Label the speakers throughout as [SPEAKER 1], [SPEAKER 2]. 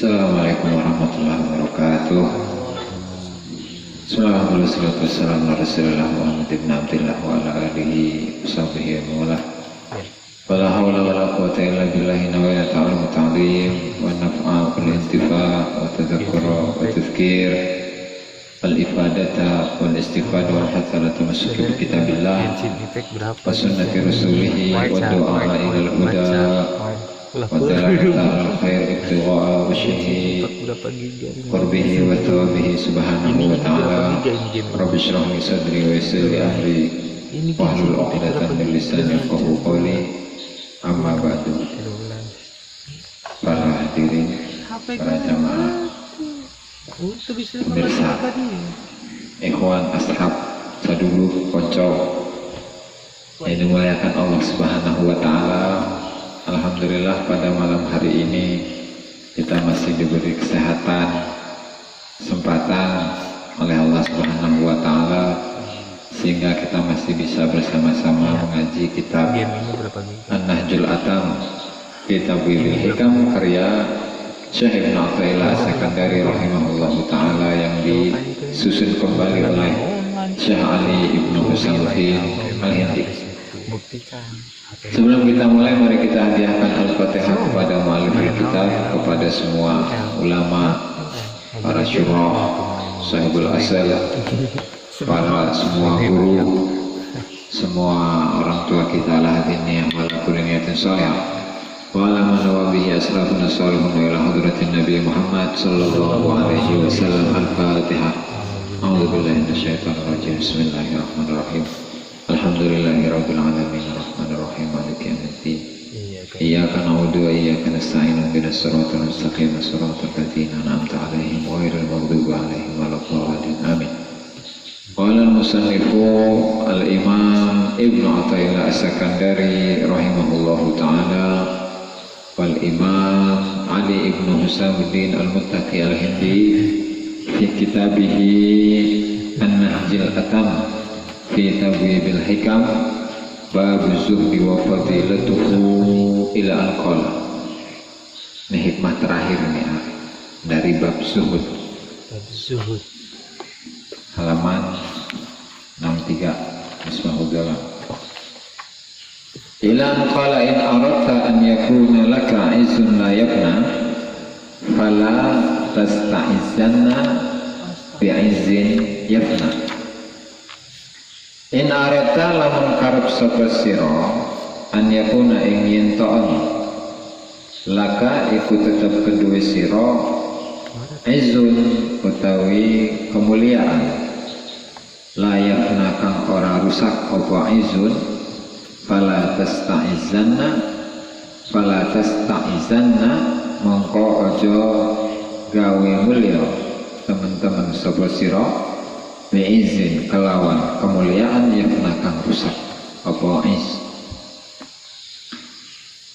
[SPEAKER 1] Assalamualaikum warahmatullahi wabarakatuh. Assalamualaikum warahmatullahi wabarakatuh. Wa ala alihi wasahbihi wa wala. Wala hawla wala quwwata illa billahi nawaya ta'ala ta'lim wa naf'a wal intifa' wa tadhakkura wa tadhkir wal ifadata wal istifada wal hasanata masuki bi kitabillah wa sunnati rasulih wa du'a ila al-huda wa dalalata al-khair ibtigha'a wasyhi qurbihi wa thawabihi subhanahu wa ta'ala. Rabbi shrah li sadri wa yassir li amri wahlul 'uqdatam min lisani yafqahu qawli. Amma ba'du. Para hadirin, para jamaah, pemirsa, ikhwan, ashab, sadulu, konco yang dimuliakan Allah Subhanahu wa Ta'ala. Alhamdulillah, pada malam hari ini kita masih diberi kesehatan, kesempatan oleh Allah Subhanahu wa Ta'ala, sehingga kita masih bisa bersama-sama mengaji kitab An-Nahjul Atam, kitab Tabwidul Hikam karya Syekh Ibnu Athaillah As-Sakandari rahimahullahu ta'ala, yang disusun kembali oleh Syekh Ali Ibnu Husamuddin Al-Hindi. Sebelum kita mulai, mari kita hadiahkan Al-Fatihah kepada mu'allif kitab, kepada semua ulama, para syurah, sahibul asal, para semua guru, semua orang tua kita lah ini yang walaupun niatin soleh. Wa ala man wabihi aslafuna salihun ila hadratin Nabi Muhammad sallallahu alaihi wasallam. Al-Fatihah. A'udzu billahi minasyaitonir rajim. Bismillahirrahmanirrahim. Alhamdulillahirabbil alamin arrahmanir rahim maliki yaumiddin. Iyyaka na'budu wa iyyaka nasta'in ihdinas siratal mustaqim siratal ladzina an'amta 'alaihim ghairil maghdubi 'alaihim waladdallin. Amin. Qala al-musannifu al-imam Ibnu Athaillah As-Sakandari rahimahullahu ta'ala wal imam Ali Ibnu Husamuddin Al-Muttaqi Al-Hindi fi kitabihi An-Nahjul Atam fi Tabwidul Hikam bab zuhdi wa fadilatuhu ila al-qal. Ini hikmah terakhir ini dari bab zuhud. Halaman 63 Misbahul Jalan. Ilan qala in aradta an yakuna laka izzun la yabna fala tasta'izanna bi'izzin yabna. In aradta lamun karep sapa sira an yakuna ing yen ta'on laka iku tetep kedue sira izzun utawi kemuliaan layakna kang ora rusak apa izun fala tasta'izanna mongko aja gawe mulya teman-teman sapa sira biizin kelawan kemuliaan yakna kang rusak apa iz.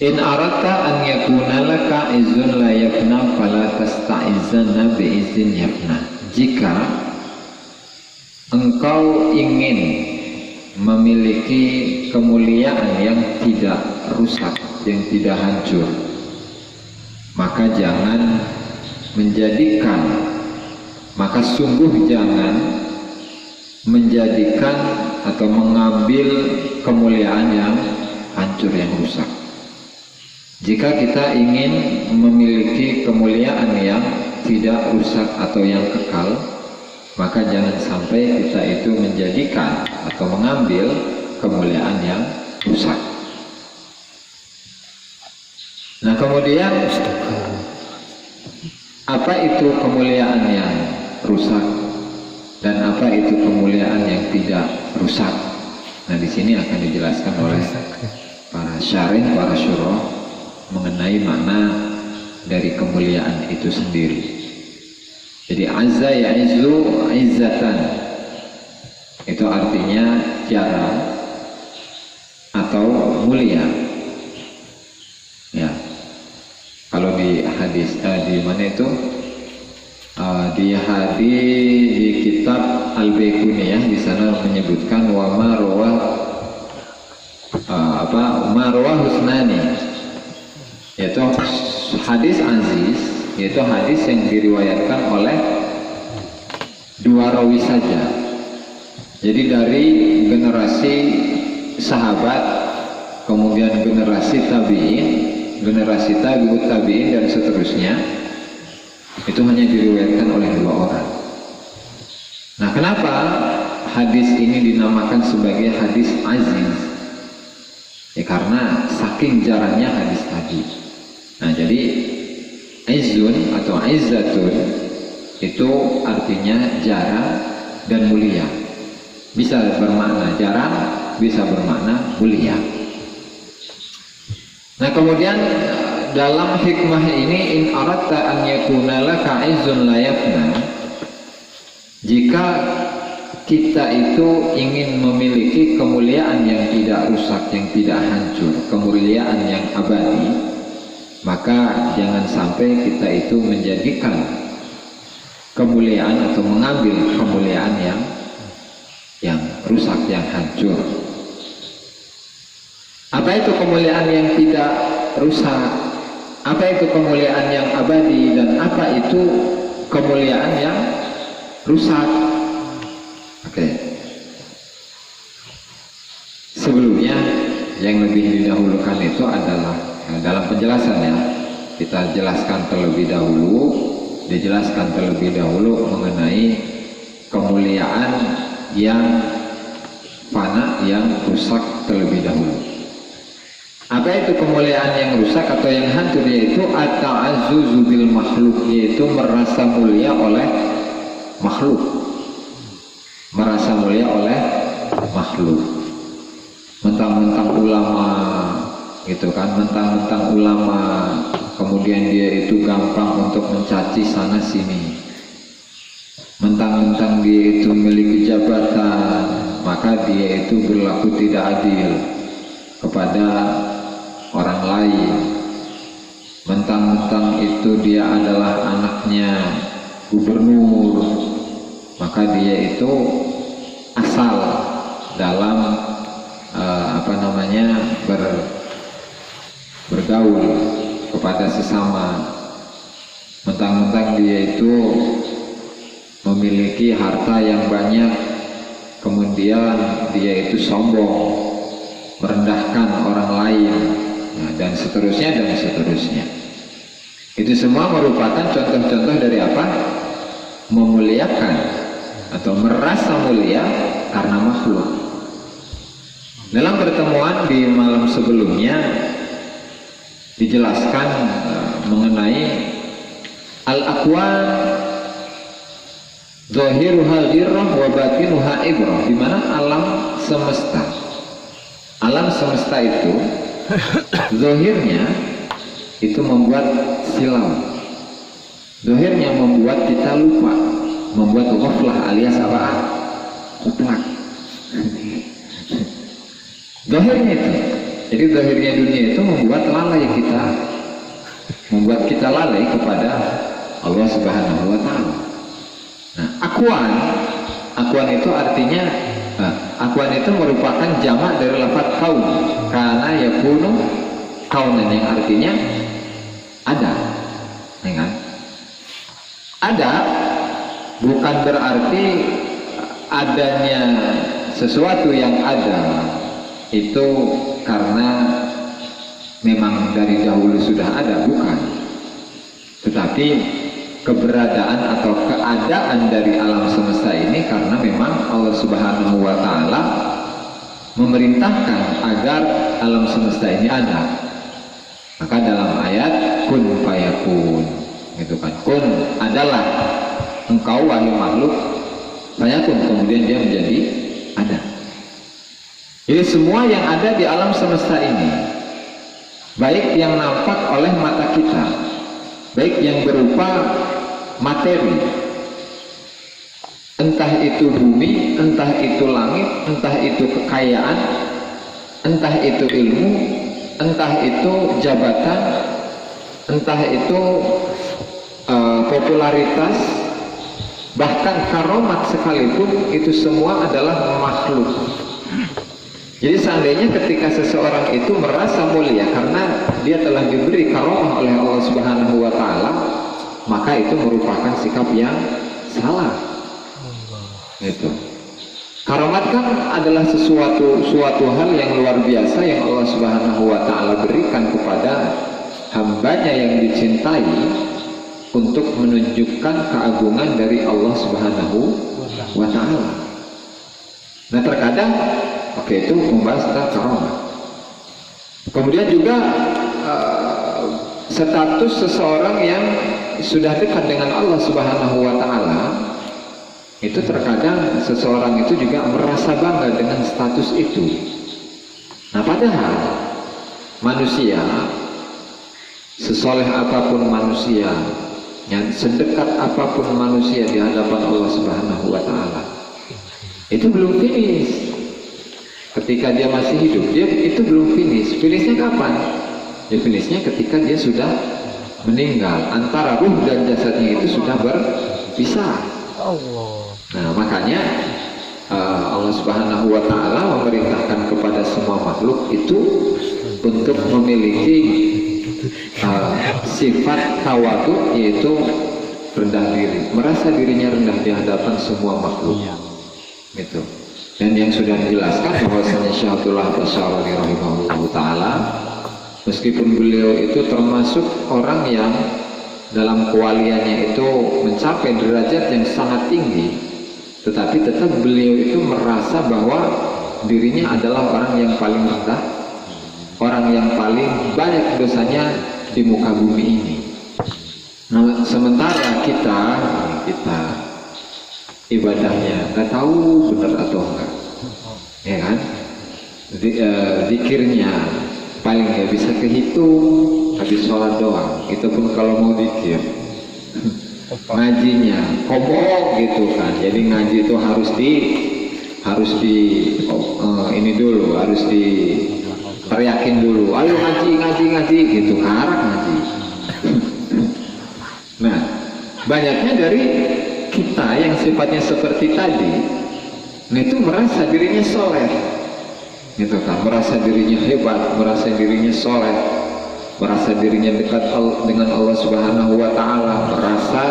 [SPEAKER 1] In aradta an yakuna laka izun la yakna fala tasta'izanna biizin yakna. Jika engkau ingin memiliki kemuliaan yang tidak rusak, yang tidak hancur, maka jangan menjadikan, maka sungguh jangan menjadikan atau mengambil kemuliaan yang hancur, yang rusak. Jika kita ingin memiliki kemuliaan yang tidak rusak atau yang kekal, maka jangan sampai kita itu menjadikan atau mengambil kemuliaan yang rusak. Nah, kemudian apa itu kemuliaan yang rusak dan apa itu kemuliaan yang tidak rusak? Nah, di sini akan dijelaskan oleh para syarih, para syurah mengenai makna dari kemuliaan itu sendiri. Jadi azza ya'izzu izzatan itu artinya jarang atau mulia. Ya. Kalau di hadis di mana itu? Di hadis di kitab Al-Baiquniyah, di sana menyebutkan wa ma rawah ma rawah husnani, yaitu hadis aziz yaitu hadis yang diriwayatkan oleh dua rawi saja. Jadi dari generasi sahabat, kemudian generasi tabi'in, generasi tabi'ut tabi'in dan seterusnya, itu hanya diriwayatkan oleh dua orang. Nah, kenapa hadis ini dinamakan sebagai hadis aziz? Ya karena saking jarangnya hadis tadi. Nah, jadi izzun atau izzatun itu artinya jarang dan mulia. Bisa bermakna jarang, bisa bermakna mulia. Nah, kemudian dalam hikmah ini, in aratta an yakuna laka izzun la yafna, jika kita itu ingin memiliki kemuliaan yang tidak rusak, yang tidak hancur, kemuliaan yang abadi, maka jangan sampai kita itu menjadikan kemuliaan atau mengambil kemuliaan yang rusak, yang hancur. Apa itu kemuliaan yang tidak rusak? Apa itu kemuliaan yang abadi? Dan apa itu kemuliaan yang rusak? Oke. Sebelumnya yang lebih didahulukan itu adalah dalam penjelasannya kita jelaskan terlebih dahulu, dijelaskan terlebih dahulu mengenai kemuliaan yang fana, yang rusak terlebih dahulu. Apa itu kemuliaan yang rusak atau yang hancur? Yaitu at-ta'azzuzu bil makhluk, yaitu merasa mulia oleh makhluk, merasa mulia oleh makhluk. Mentang-mentang ulama gitu kan, mentang-mentang ulama, kemudian dia itu gampang untuk mencaci sana sini. Mentang-mentang dia itu memiliki jabatan, maka dia itu berlaku tidak adil kepada orang lain. Mentang-mentang itu dia adalah anaknya gubernur, maka dia itu asal dalam bergaul kepada sesama. Mentang-mentang dia itu memiliki harta yang banyak, kemudian dia itu sombong, merendahkan orang lain, dan seterusnya dan seterusnya. Itu semua merupakan contoh-contoh dari apa? Memuliakan atau merasa mulia karena makhluk. Dalam pertemuan di malam sebelumnya dijelaskan mengenai al-aqwan zahiruha dirrah wa batinuha ibrah, di mana alam semesta itu zahirnya itu membuat silau, zahirnya membuat kita lupa, membuat ghaflah alias apa? Kuplak. Zahirnya itu, jadi zahirnya dunia itu membuat kita lalai kepada Allah Subhanahu wa Ta'ala. Nah, akuan itu artinya, akuan itu merupakan jamak dari lafaz kaun, karena yakunu kaunan, yang artinya ada, ya kan? Ada bukan berarti adanya sesuatu yang ada itu karena memang dari dahulu sudah ada, bukan. Tetapi keberadaan atau keadaan dari alam semesta ini karena memang Allah Subhanahu wa Ta'ala memerintahkan agar alam semesta ini ada. Maka dalam ayat kun fayakun, gitu kan, kun adalah engkau wahai makhluk, fayakun, kemudian dia menjadi ada. Jadi semua yang ada di alam semesta ini, baik yang nampak oleh mata kita, baik yang berupa materi, entah itu bumi, entah itu langit, entah itu kekayaan, entah itu ilmu, entah itu jabatan, entah itu popularitas, bahkan karomat sekalipun, itu semua adalah makhluk. Jadi seandainya ketika seseorang itu merasa mulia karena dia telah diberi karomah oleh Allah Subhanahu wa Ta'ala, maka itu merupakan sikap yang salah. Itu. Karomat kan adalah suatu hal yang luar biasa yang Allah Subhanahu wa Ta'ala berikan kepada hambanya yang dicintai untuk menunjukkan keagungan dari Allah Subhanahu wa Ta'ala. Nah, terkadang itu membahas tentang karomat. Kemudian juga status seseorang yang sudah dekat dengan Allah Subhanahu wa Ta'ala, itu terkadang seseorang itu juga merasa bangga dengan status itu. Nah, padahal manusia, sesoleh apapun manusia, yang sedekat apapun manusia di hadapan Allah Subhanahu wa Ta'ala, itu belum finish. Ketika dia masih hidup, dia itu belum finish. Finishnya kapan? Ya finishnya ketika dia sudah meninggal, antara ruh dan jasadnya itu sudah berpisah. Nah, makanya Allah Subhanahu wa Ta'ala memerintahkan kepada semua makhluk itu untuk memiliki sifat tawadu, yaitu rendah diri, merasa dirinya rendah di hadapan semua makhluk. Gitu. Dan yang sudah dijelaskan bahwasanya Syaikhullah Basyarani rahimahullah ta'ala, meskipun beliau itu termasuk orang yang dalam kewaliannya itu mencapai derajat yang sangat tinggi, tetapi tetap beliau itu merasa bahwa dirinya adalah orang yang paling rendah, orang yang paling banyak dosanya di muka bumi ini. Nah, sementara kita ibadahnya nggak tahu benar atau enggak, ya kan? Zikirnya paling nggak bisa kehitung, habis sholat doang, itu pun kalau mau zikir. Ngajinya kobok gitu kan, jadi ngaji itu harus di ini dulu, harus teriakin dulu, ayo ngaji gitu, karak ngaji. Nah, banyaknya dari kita yang sifatnya seperti tadi, nah itu merasa dirinya soleh, gitu kan, merasa dirinya hebat, merasa dirinya soleh, merasa dirinya dekat dengan Allah Subhanahu wa Ta'ala, merasa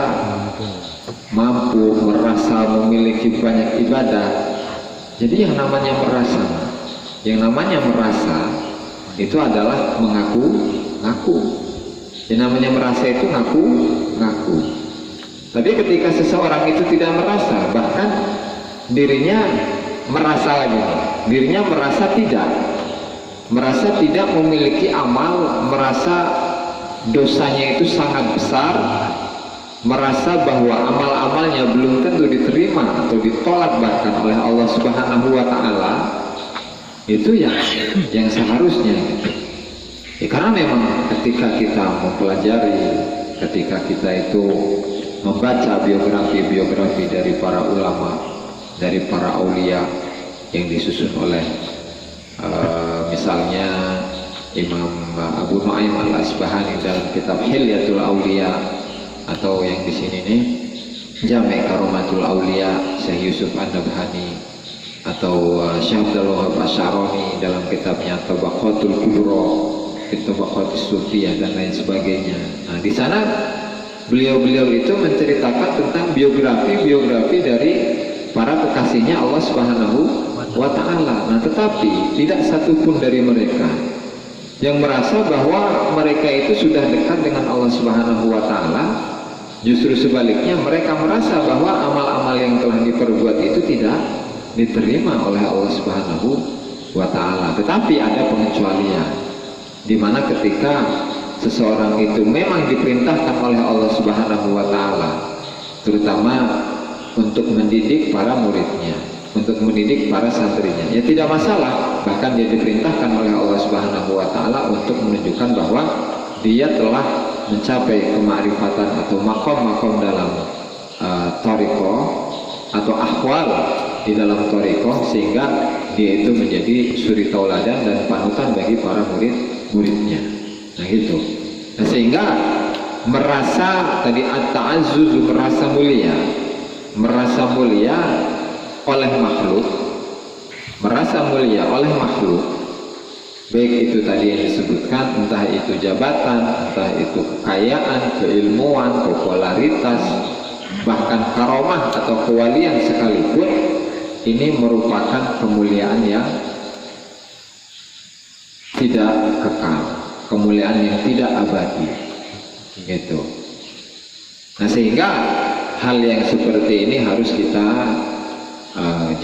[SPEAKER 1] mampu, merasa memiliki banyak ibadah. Jadi yang namanya merasa itu adalah ngaku. Yang namanya merasa itu ngaku. Tapi ketika seseorang itu tidak merasa, bahkan dirinya merasa tidak memiliki amal, merasa dosanya itu sangat besar, merasa bahwa amal-amalnya belum tentu diterima atau ditolak bahkan oleh Allah Subhanahu wa Ta'ala, itu yang seharusnya gitu. Ya, karena memang ketika kita mempelajari, ketika kita itu membaca biografi dari para ulama, dari para aulia yang disusun oleh misalnya Imam Abu Nu'aim Al-Asbahani dalam kitab Hilyatul Aulia, atau yang di sini nih Jami' Karomatul Aulia Syekh Yusuf An-Nabhani, atau Syekh Abdul Wahab Asy'arani dalam kitabnya Tabaqatul Kubra, Tabaqatus Sufiyah dan lain sebagainya. Nah, di sana beliau itu menceritakan tentang biografi dari para kekasihnya Allah Subhanahu wa Ta'ala. Nah, tetapi tidak satupun dari mereka yang merasa bahwa mereka itu sudah dekat dengan Allah Subhanahu wa Ta'ala. Justru sebaliknya, mereka merasa bahwa amal-amal yang telah diperbuat itu tidak diterima oleh Allah Subhanahu wa Ta'ala. Tetapi ada pengecualian, di mana ketika seseorang itu memang diperintahkan oleh Allah Subhanahu wa Ta'ala, terutama untuk mendidik para muridnya, untuk mendidik para santrinya, ya tidak masalah. Bahkan dia diperintahkan oleh Allah Subhanahu wa Ta'ala untuk menunjukkan bahwa dia telah mencapai kemakrifatan atau makom-makom dalam thariqah atau ahwal di dalam thariqah, sehingga dia itu menjadi suri tauladan dan panutan bagi para murid-muridnya. Nah gitu. Nah, sehingga merasa tadi at-ta'azzuz, merasa mulia oleh makhluk, baik itu tadi yang disebutkan, entah itu jabatan, entah itu kekayaan, keilmuan, popularitas, bahkan karomah atau kewalian sekalipun, ini merupakan kemuliaan yang tidak kekal, kemuliaan yang tidak abadi, gitu. Nah, sehingga hal yang seperti ini harus kita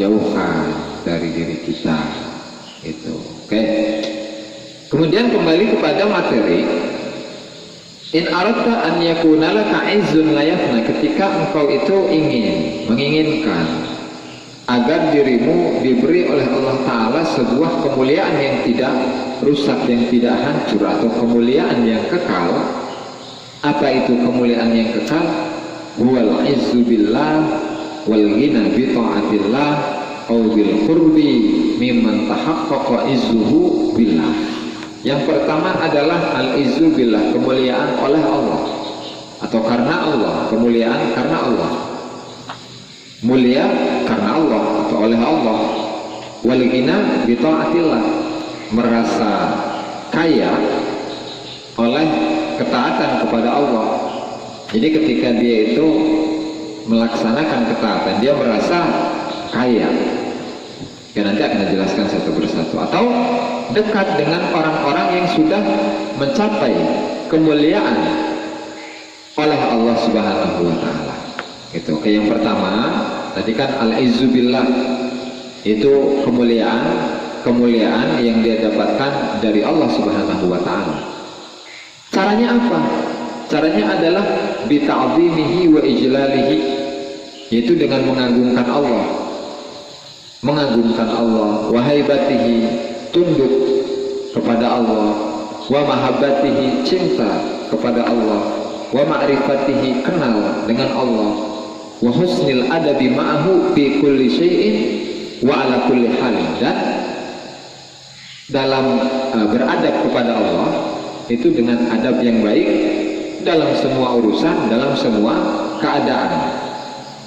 [SPEAKER 1] jauhkan dari diri kita, gitu. Oke. Kemudian kembali kepada materi. In aradta an yakuna laka izzun la yafna, ketika engkau itu menginginkan agar dirimu diberi oleh Allah Ta'ala sebuah kemuliaan yang tidak rusak, yang tidak hancur, atau kemuliaan yang kekal. Apa itu kemuliaan yang kekal? Huwal izzu billah wal ghina bi ta'atillah aw bil qurbi mimman tahaqqaqa izzuhu billah. Yang pertama adalah al-izzu billah, kemuliaan oleh Allah atau karena Allah, kemuliaan karena Allah, mulia karena Allah atau oleh Allah. Wal ghina bi ta'atillah, merasa kaya oleh ketaatan kepada Allah. Jadi ketika dia itu melaksanakan ketaatan, dia merasa kaya. Ya, nanti akan dijelaskan satu persatu. Atau dekat dengan orang-orang yang sudah mencapai kemuliaan oleh Allah Subhanahu wa Ta'ala. Gitu. Oke, yang pertama tadi kan al-izzu billah, itu kemuliaan yang dia dapatkan dari Allah Subhanahu wa Ta'ala. Caranya apa? Caranya adalah bita'zimihi wa ijlalihi, yaitu dengan mengagungkan Allah. Mengagungkan Allah, wa haibatihi, tunduk kepada Allah, wa mahabbatihi, cinta kepada Allah, wa ma'rifatihi, kenal dengan Allah, wa husnil adabi ma'ahu fi kulli syai'in wa ala kulli hal, dan dalam beradab kepada Allah itu dengan adab yang baik dalam semua urusan, dalam semua keadaan.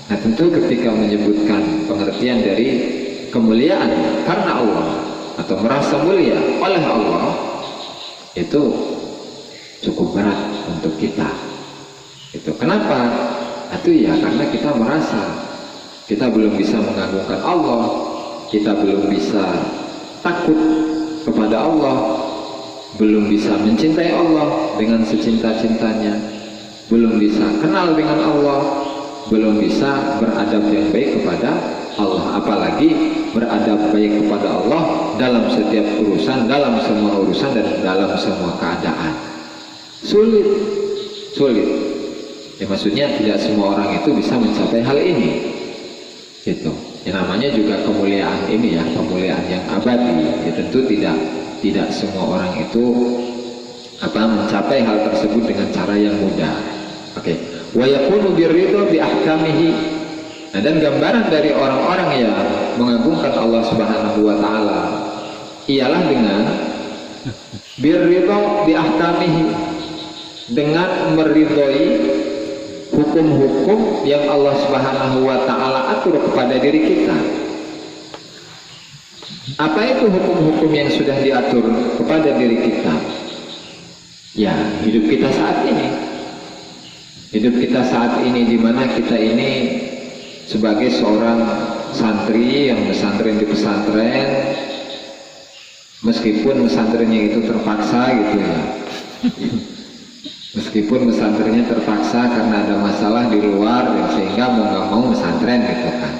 [SPEAKER 1] Nah, tentu ketika menyebutkan pengertian dari kemuliaan karena Allah atau merasa mulia oleh Allah, itu cukup berat untuk kita. Itu kenapa? Itu ya karena kita merasa kita belum bisa mengagungkan Allah, kita belum bisa takut kepada Allah, belum bisa mencintai Allah dengan secinta-cintanya, belum bisa kenal dengan Allah, belum bisa beradab yang baik kepada Allah, apalagi beradab baik kepada Allah dalam setiap urusan, dalam semua urusan, dan dalam semua keadaan. Sulit. Ya, maksudnya tidak semua orang itu bisa mencapai hal ini. Gitu. Ya, namanya juga kemuliaan ini ya, kemuliaan yang abadi. Ya, tentu tidak semua orang itu mencapai hal tersebut dengan cara yang mudah. Oke. Wa yakunu birridha bi ahkamihi. Nah, dan gambaran dari orang-orang yang mengagungkan Allah Subhanahu wa Ta'ala ialah dengan birridha bi ahkamihi, dengan meridhoi hukum-hukum yang Allah Subhanahu wa Ta'ala atur kepada diri kita. Apa itu hukum-hukum yang sudah diatur kepada diri kita? Ya, hidup kita saat ini. Hidup kita saat ini, di mana kita ini sebagai seorang santri yang pesantren di pesantren, meskipun pesantrennya itu terpaksa gitu ya, meskipun pesantrennya terpaksa karena ada masalah di luar, ya, sehingga mau nggak mau pesantren gitu kan,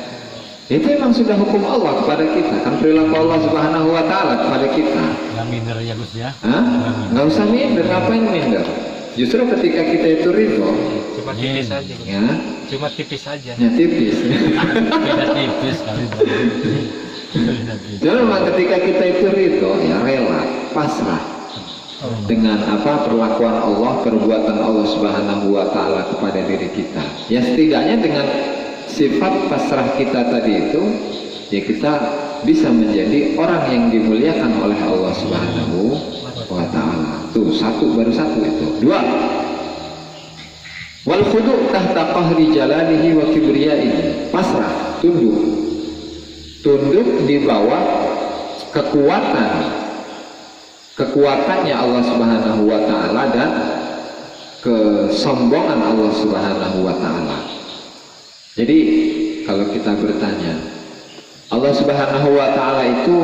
[SPEAKER 1] itu emang sudah hukum Allah kepada kita, kan perilaku Allah Subhanahu wa Ta'ala kepada kita.
[SPEAKER 2] Nggak minder ya Gus ya?
[SPEAKER 1] Nggak usah minder, ngapain minder? Justru ketika kita itu ridho,
[SPEAKER 2] cuma tipis saja
[SPEAKER 1] ya,
[SPEAKER 2] cuma tipis saja
[SPEAKER 1] ya tipis.
[SPEAKER 2] beda tipis kali.
[SPEAKER 1] Jadi memang ketika kita itu ridho, ya rela, pasrah dengan perlakuan Allah, perbuatan Allah Subhanahu wa Ta'ala kepada diri kita. Ya, setidaknya dengan sifat pasrah kita tadi itu, ya kita bisa menjadi orang yang dimuliakan oleh Allah Subhanahu wa Ta'ala. Tuh, baru satu itu. Dua, wal khudu' tahta qahri jalalihi wa kibriyaihi, pasrah, tunduk di bawah kekuatan kekuatannya Allah Subhanahu wa taala dan kesombongan Allah Subhanahu wa taala. Jadi kalau kita bertanya, Allah Subhanahu wa taala itu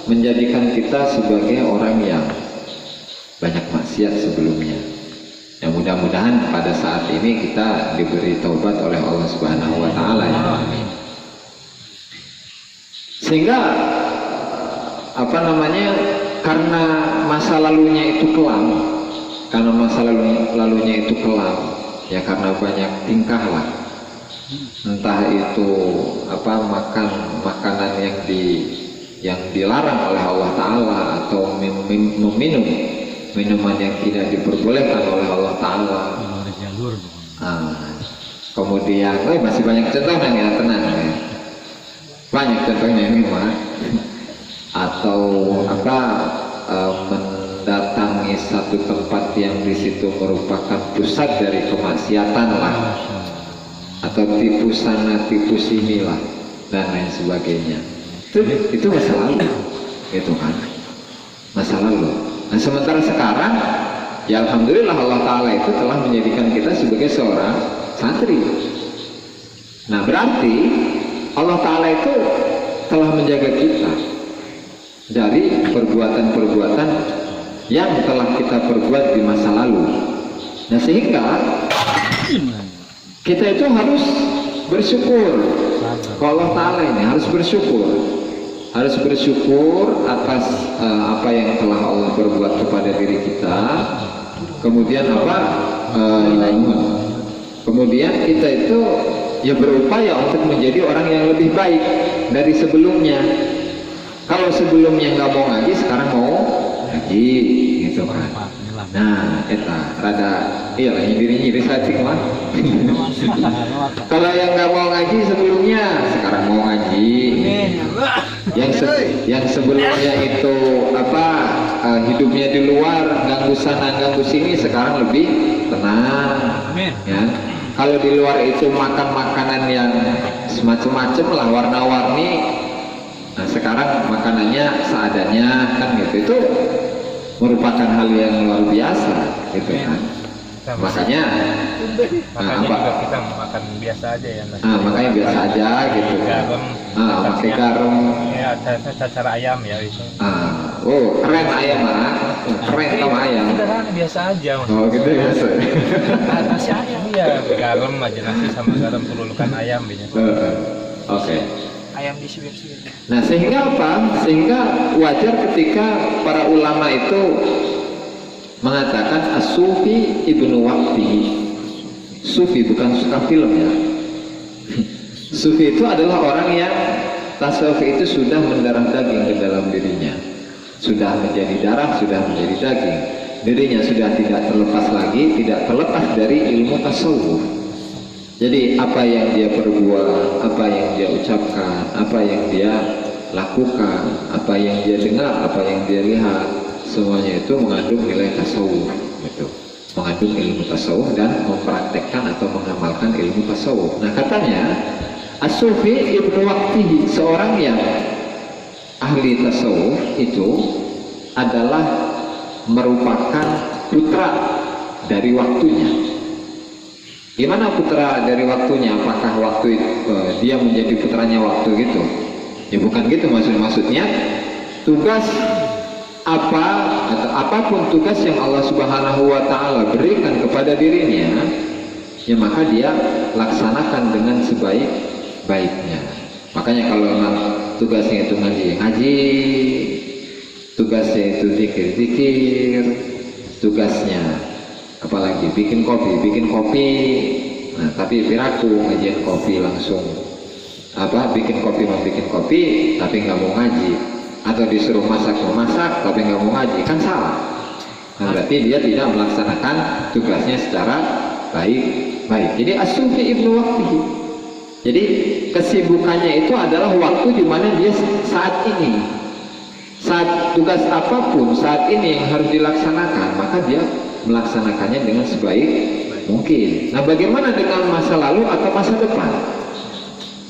[SPEAKER 1] menjadikan kita sebagai orang yang banyak maksiat sebelumnya. Ya mudah-mudahan pada saat ini kita diberi taubat oleh Allah Subhanahu wa taala ya. Sehingga apa namanya, karena masa lalunya itu kelam, karena masa lalunya itu kelam, ya karena banyak tingkah lah, entah itu apa makanan yang dilarang oleh Allah Taala, atau meminum minuman yang tidak diperbolehkan oleh Allah Taala. Kemudian, masih banyak contohnya ya, tenang ya. Banyak contohnya ini mah. Atau apa, mendatangi satu tempat yang di situ merupakan pusat dari kemaksiatan lah, atau tipu sana tipu sini lah, dan lain sebagainya. Itu masa lalu, gitu kan, masa lalu. Nah sementara sekarang, ya alhamdulillah Allah Ta'ala itu telah menjadikan kita sebagai seorang santri. Nah berarti Allah Ta'ala itu telah menjaga kita dari perbuatan-perbuatan yang telah kita perbuat di masa lalu. Nah sehingga kita itu harus bersyukur. Kalau Allah Ta'ala ini harus bersyukur atas apa yang telah Allah perbuat kepada diri kita. Kemudian apa? Kemudian kita itu ya berupaya untuk menjadi orang yang lebih baik dari sebelumnya. Kalau sebelumnya nggak mau ngaji, sekarang mau ngaji, gitu kan. Nah, rada iya lah nyiri saja mah. Kalau yang nggak mau ngaji sebelumnya, sekarang mau ngaji. Yang sebelumnya itu apa, hidupnya di luar, ganggu sana ganggu sini, sekarang lebih tenang. Ya. Kalau di luar itu makan makanan yang semacam-macam lah, warna-warni. Nah sekarang makanannya seadanya kan gitu, itu merupakan hal yang luar biasa gitu kan. Makanya
[SPEAKER 2] juga kita makan biasa aja ya.
[SPEAKER 1] Makanya biasa aja gitu.
[SPEAKER 2] Garam,
[SPEAKER 1] pakai garam.
[SPEAKER 2] Ya cara ayam ya itu.
[SPEAKER 1] Keren ayam keren sama ayam.
[SPEAKER 2] Sederhana biasa aja.
[SPEAKER 1] Oh gitu biasa.
[SPEAKER 2] Nasi ayam ya, garam aja, nasi sama garam, pelulukan ayam biasanya.
[SPEAKER 1] Oke.
[SPEAKER 3] Ayam disuir-suir.
[SPEAKER 1] Nah sehingga apa? Sehingga wajar ketika para ulama itu mengatakan as-sufi ibnu waqtihi. Sufi bukan suka film ya. Sufi itu adalah orang yang tasawuf itu sudah mendarah daging ke dalam dirinya, sudah menjadi darah, sudah menjadi daging. Dirinya sudah tidak terlepas lagi, tidak terlepas dari ilmu tasawuf. Jadi apa yang dia perbuat, apa yang dia ucapkan, apa yang dia lakukan, apa yang dia dengar, apa yang dia lihat, semuanya itu mengandung nilai tasawuf, gitu. Mengandung ilmu tasawuf dan mempraktekkan atau mengamalkan ilmu tasawuf. Nah katanya as-sufi ibnu waqtihi, seorang yang ahli tasawuf itu adalah merupakan putra dari waktunya. Gimana putra dari waktunya? Apakah waktu dia menjadi putranya waktu gitu? Ya bukan gitu maksudnya. Tugas apa atau apapun tugas yang Allah Subhanahu wa taala berikan kepada dirinya, ya maka dia laksanakan dengan sebaik-baiknya. Makanya kalau tugasnya itu ngaji, tugasnya itu zikir, tugasnya apalagi bikin kopi. Nah tapi piraku ngajian kopi langsung bikin kopi tapi nggak mau ngaji, atau disuruh masak tapi nggak mau ngaji, kan salah. Nah berarti dia tidak melaksanakan tugasnya secara baik. Jadi as-sufi ibnu waqtihi, jadi kesibukannya itu adalah waktu di mana dia saat ini, saat tugas apapun saat ini yang harus dilaksanakan, maka dia melaksanakannya dengan sebaik mungkin. Nah bagaimana dengan masa lalu atau masa depan?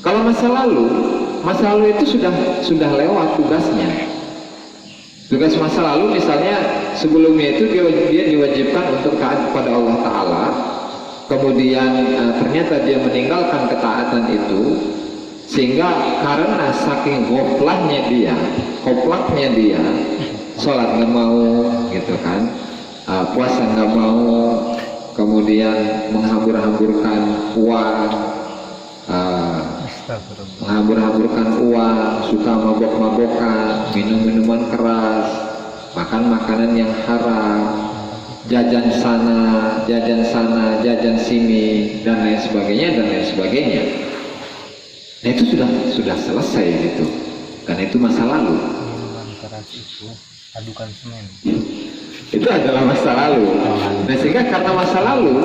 [SPEAKER 1] Kalau masa lalu itu sudah lewat tugasnya, Tugas masa lalu misalnya sebelumnya itu dia diwajibkan untuk taat kepada Allah Ta'ala, kemudian ternyata dia meninggalkan ketaatan itu, sehingga karena saking goplahnya dia, sholat nggak mau gitu kan, puasa nggak mau, kemudian menghambur-hamburkan uang, suka mabok-mabokan, minum minuman keras, makan makanan yang haram, jajan sana, jajan sini, dan lain sebagainya. Nah itu sudah selesai gitu, karena itu masa lalu.
[SPEAKER 2] Minuman keras itu adukan semen.
[SPEAKER 1] Itu adalah masa lalu. Nah sehingga karena masa lalu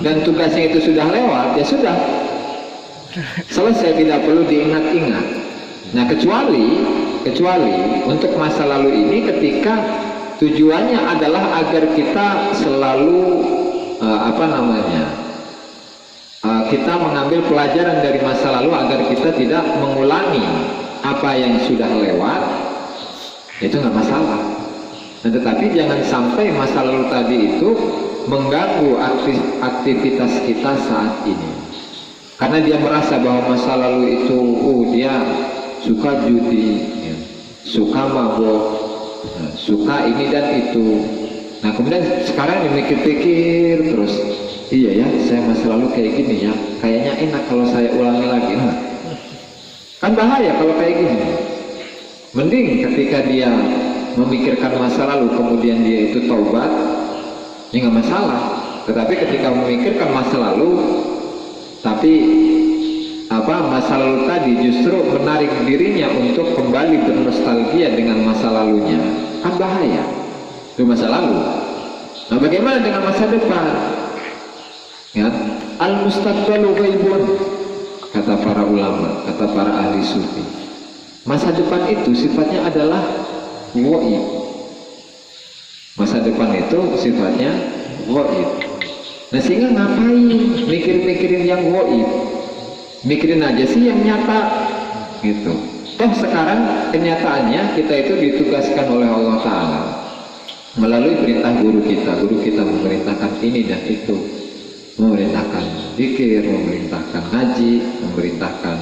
[SPEAKER 1] dan tugasnya itu sudah lewat, ya sudah selesai, tidak perlu diingat-ingat. Nah kecuali untuk masa lalu ini ketika tujuannya adalah agar kita selalu kita mengambil pelajaran dari masa lalu agar kita tidak mengulangi apa yang sudah lewat, itu nggak masalah. Nah, tetapi jangan sampai masa lalu tadi itu mengganggu aktivitas kita saat ini, karena dia merasa bahwa masa lalu itu dia suka judi, suka mabok, suka ini dan itu. Nah kemudian sekarang dimikir-pikir terus, iya ya, saya masa lalu kayak gini ya, kayaknya enak kalau saya ulangi lagi. Nah, kan bahaya kalau kayak gini. Mending ketika dia memikirkan masa lalu kemudian dia itu taubat, ini nggak masalah. Tetapi ketika memikirkan masa lalu tapi masa lalu tadi justru menarik dirinya untuk kembali bernostalgia dengan masa lalunya, kan bahaya. Itu masa lalu. Nah bagaimana dengan masa depan? Ya, al-mustaqbalu ghaibun, kata para ulama, kata para ahli sufi. Masa depan itu sifatnya adalah ghaib. Masa depan itu sifatnya ghaib. Nah sehingga ngapain mikirin yang ghaib? Mikirin aja sih yang nyata gitu. Toh sekarang kenyataannya kita itu ditugaskan oleh Allah Ta'ala melalui perintah guru kita memerintahkan ini dan itu, memerintahkan zikir, memerintahkan ngaji, memerintahkan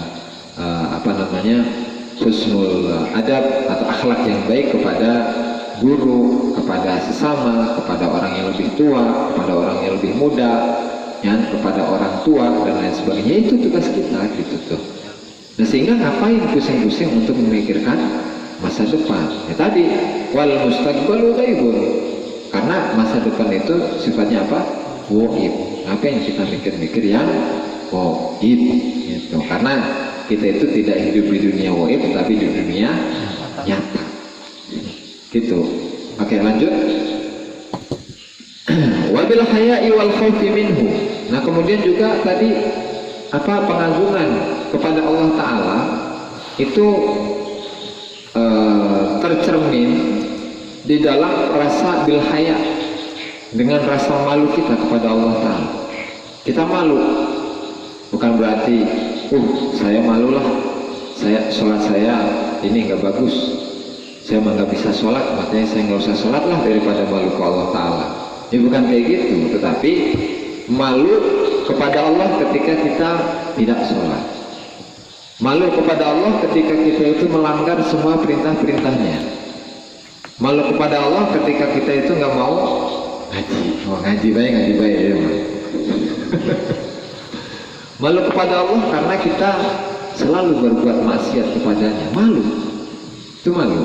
[SPEAKER 1] husnul adab atau akhlak yang baik kepada guru, kepada sesama, kepada orang yang lebih tua, kepada orang yang lebih muda, ya, kepada orang tua dan lain sebagainya. Itu tugas kita gitu tuh. Nah sehingga ngapain pusing-pusing untuk memikirkan masa depan? Ya tadi wal mustaqbalu ghaibun, karena masa depan itu sifatnya apa? Ghaib. Ngapain kita mikir-mikir yang ghaib gitu? Karena kita itu tidak hidup di dunia ghaib tapi di dunia nyata. Gitu. Oke, lanjut. Wabil haya'i wal khawfi minhu. Nah kemudian juga tadi pengagungan kepada Allah Ta'ala itu tercermin di dalam rasa bil haya, dengan rasa malu kita kepada Allah Ta'ala. Kita malu, bukan berarti saya malu lah, sholat saya ini nggak bagus, saya mah nggak bisa sholat, makanya saya nggak usah sholat lah daripada malu ke Allah Ta'ala. Ini bukan kayak gitu, tetapi malu kepada Allah ketika kita tidak sholat, malu kepada Allah ketika kita itu melanggar semua perintah-perintahnya, malu kepada Allah ketika kita itu nggak mau ngaji baik ya. Malu kepada Allah karena kita selalu berbuat maksiat kepadanya, malu, itu malu.